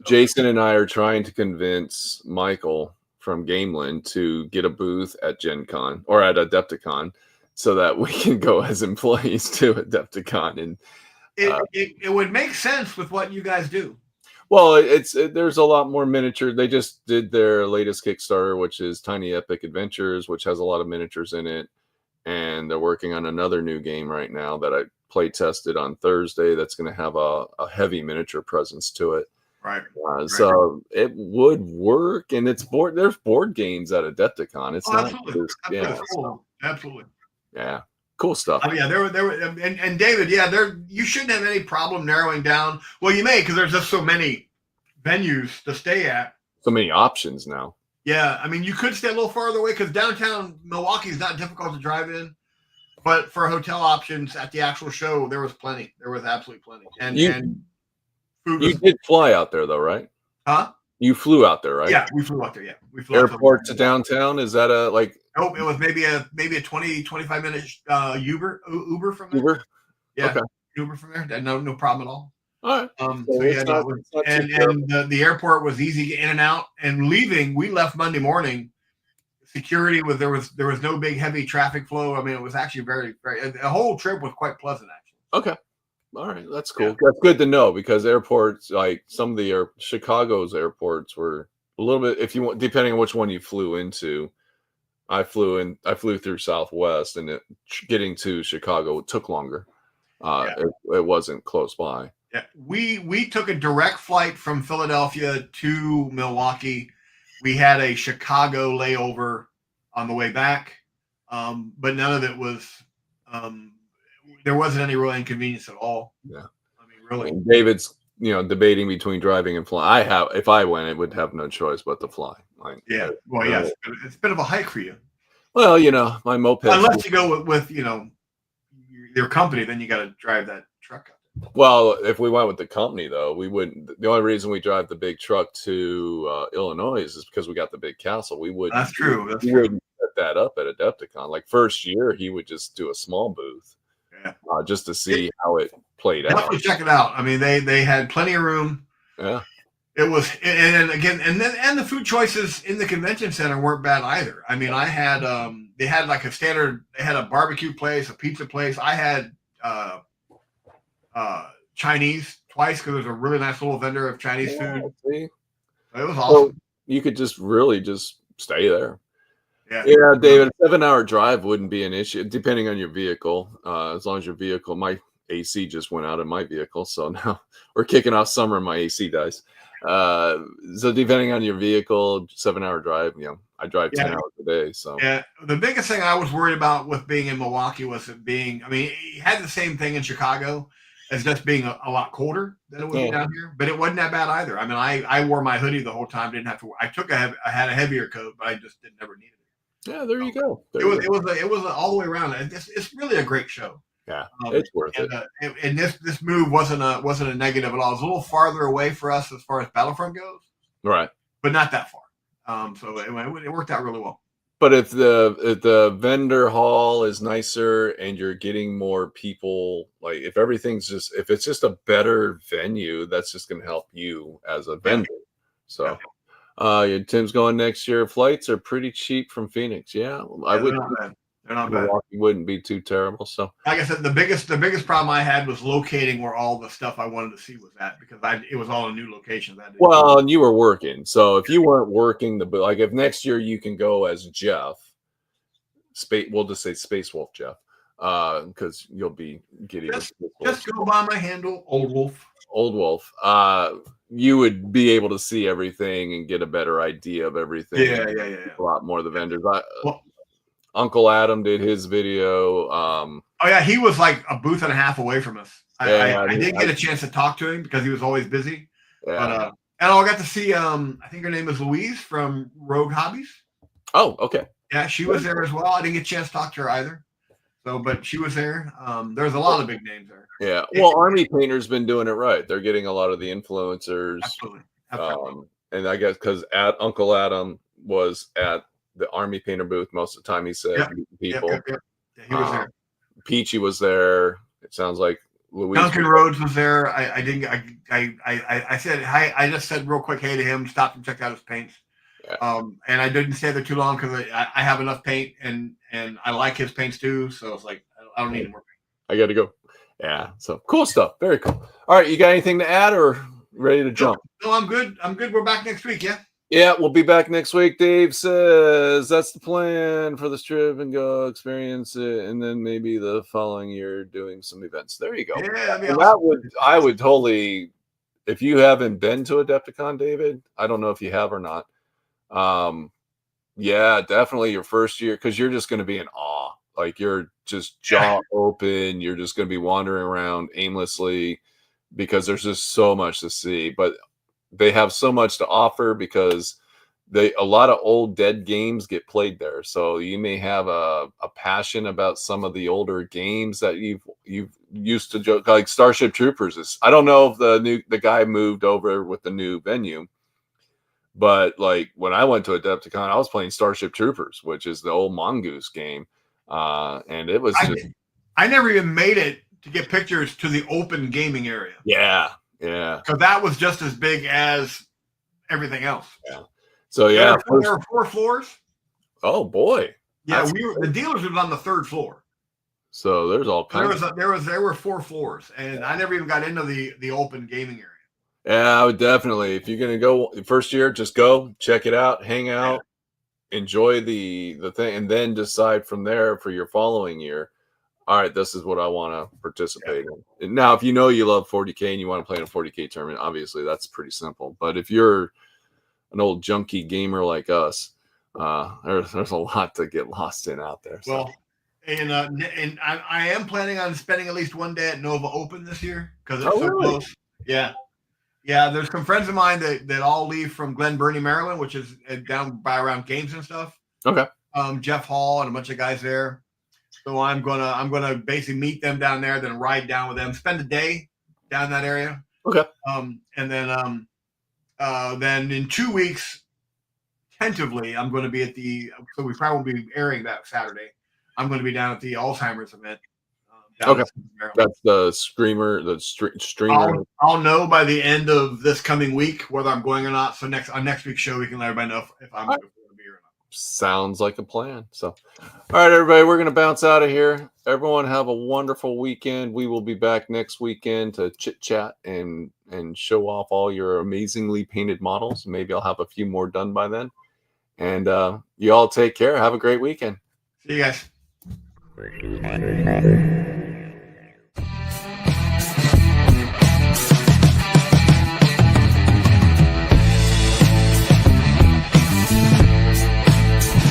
Jason and I are trying to convince Michael from Gameland to get a booth at Gen Con or at Adepticon so that we can go as employees to Adepticon. And it would make sense with what you guys do. Well, there's a lot more miniature. They just did their latest Kickstarter, which is Tiny Epic Adventures, which has a lot of miniatures in it. And they're working on another new game right now that I play tested on Thursday. That's going to have a heavy miniature presence to it. Right. So it would work, and there's board games at Adepticon. It's not absolutely. Absolutely. Yeah. Cool stuff. There were, and David, you shouldn't have any problem narrowing down. Well, you may, because there's just so many venues to stay at. So many options now. Yeah, I mean, you could stay a little farther away because downtown Milwaukee is not difficult to drive in. But for hotel options at the actual show, there was plenty. There was absolutely plenty. And food was, you did fly out there, though, right? Huh? You flew out there, right? Yeah, we flew out there. Yeah, we flew airport to downtown. Is that a like? Nope, it was maybe a 20-25 minute Uber from there. Uber. Yeah, okay. Uber from there. No problem at all. All right. The airport was easy to get in and out. And leaving, we left Monday morning. Security there was no big heavy traffic flow. I mean, it was actually very, very. The whole trip was quite pleasant, actually. Okay. All right, that's cool. Yeah. That's good to know because airports, like some of the Chicago's airports, were A little bit, if you want, depending on which one you flew into. I flew through Southwest, and getting to Chicago took longer. Yeah. It wasn't close by. Yeah, we took a direct flight from Philadelphia to Milwaukee. We had a Chicago layover on the way back, but none of it was. Um, there wasn't any real inconvenience at all. Yeah. I mean, really. And David's, debating between driving and flying. If I went, it would have no choice but to fly. Like, Yeah. Well, yes, it's a bit of a hike for you. well, my moped. Unless you go with your company, then you got to drive that truck up. Well, if we went with the company, though, we wouldn't. The only reason we drive the big truck to Illinois is because we got the big castle. We wouldn't. That's true. That's we true. wouldn't set that up at Adepticon. Like first year, he would just do a small booth, just to see how it played out. Definitely check it out. I mean, they had plenty of room. Yeah. It was, and again, and the food choices in the convention center weren't bad either. I mean, I had they had like they had a barbecue place, a pizza place. I had Chinese twice because there's a really nice little vendor of Chinese food. See? It was awesome. Well, you could just really just stay there. Yeah, David, a 7-hour drive wouldn't be an issue, depending on your vehicle. As long as your vehicle, my AC just went out in my vehicle, so now we're kicking off summer and my AC dies. So depending on your vehicle, 7-hour drive, I drive 10 hours a day. So yeah, the biggest thing I was worried about with being in Milwaukee was it being, I mean, it had the same thing in Chicago as just being a lot colder than it would be down here, but it wasn't that bad either. I mean, I wore my hoodie the whole time, didn't have to. I had a heavier coat, but I just never needed it. Yeah, there you go. It was all the way around. It's really a great show. Yeah, it's worth it. And this move wasn't a negative at all. It was a little farther away for us as far as Battlefront goes, right? But not that far. So it worked out really well. But if the vendor hall is nicer and you're getting more people, like if it's just a better venue, that's just going to help you as a vendor. So. Tim's going next year. Flights are pretty cheap from Phoenix. Yeah, I would. They're not bad. Milwaukee wouldn't be too terrible. So, like I said, the biggest problem I had was locating where all the stuff I wanted to see was at, because it was all in new locations. Well, and you were working. So if you weren't working, if next year you can go as Jeff, we'll just say Space Wolf Jeff, because you'll be getting just go by my handle, Old Wolf. Old Wolf. You would be able to see everything and get a better idea of everything. Yeah. A lot more of the vendors. Uncle Adam did his video. Oh yeah, he was like a booth and a half away from us. I didn't get a chance to talk to him because he was always busy. Yeah. And I got to see I think her name is Louise from Rogue Hobbies. Oh, okay. Yeah, she was there as well. I didn't get a chance to talk to her either. So, but she was there. There's a lot of big names there. Yeah. Well, Army Painter's been doing it right. They're getting a lot of the influencers. Absolutely. And I guess because Uncle Adam was at the Army Painter booth most of the time, he said people. Yep. Yeah, he was there. Peachy was there. It sounds like Louise. Duncan Rhodes was there. I said hi. I just said real quick hey to him. Stopped and checked out his paints. Yeah. And I didn't stay there too long because I have enough paint and I like his paints too. So it's like I don't need any more paint. I got to go. Yeah. So cool stuff. Very cool. All right. You got anything to add or ready to jump? No, I'm good. We're back next week. Yeah. Yeah, we'll be back next week. Dave says that's the plan for the strip and go experience it, and then maybe the following year doing some events. There you go. Yeah, I would totally. If you haven't been to Adepticon, David, I don't know if you have or not. Yeah, definitely your first year, because you're just going to be in awe. Like you're just jaw open. You're just going to be wandering around aimlessly because there's just so much to see. But they have so much to offer because a lot of old dead games get played there. So you may have a passion about some of the older games that you've used to joke, like Starship Troopers. I don't know if the guy moved over with the new venue, but like when I went to Adepticon, I was playing Starship Troopers, which is the old Mongoose game, and it was I never even made it to get pictures to the open gaming area. Yeah. Because that was just as big as everything else. Yeah. So yeah, there were 4 floors. Oh boy. Yeah, the dealers was on the 3rd floor. So there's all kinds. There were 4 floors, and I never even got into the open gaming area. Yeah, I would definitely. If you're gonna go first year, just go check it out, hang Yeah, out, enjoy the thing, and then decide from there for your following year. All right, this is what I want to yeah. participate in. And now, if you know you love 40K and you want to play in a 40K tournament, obviously that's pretty simple. But if you're an old junkie gamer like us, there's a lot to get lost in out there. So, Well, and I am planning on spending at least one day at Nova Open this year because it's oh so really? close. Yeah, yeah. There's some friends of mine that all leave from Glen Burnie, Maryland, which is down by around games and stuff. Okay, Jeff Hall and a bunch of guys there. So I'm gonna basically meet them down there, then ride down with them, spend a day down in that area, okay, and then in 2 weeks, tentatively, I'm going to be at the. So we probably won't be airing that Saturday. I'm going to be down at the Alzheimer's event down okay. in Maryland. That's the screamer, the streamer. I'll know by the end of this coming week whether I'm going or not. So on next week's show, we can let everybody know if I'm going to be or not. Sounds like a plan. So, all right, everybody, we're going to bounce out of here. Everyone have a wonderful weekend. We will be back next weekend to chit chat and show off all your amazingly painted models. Maybe I'll have a few more done by then. And you all take care. Have a great weekend. See you guys.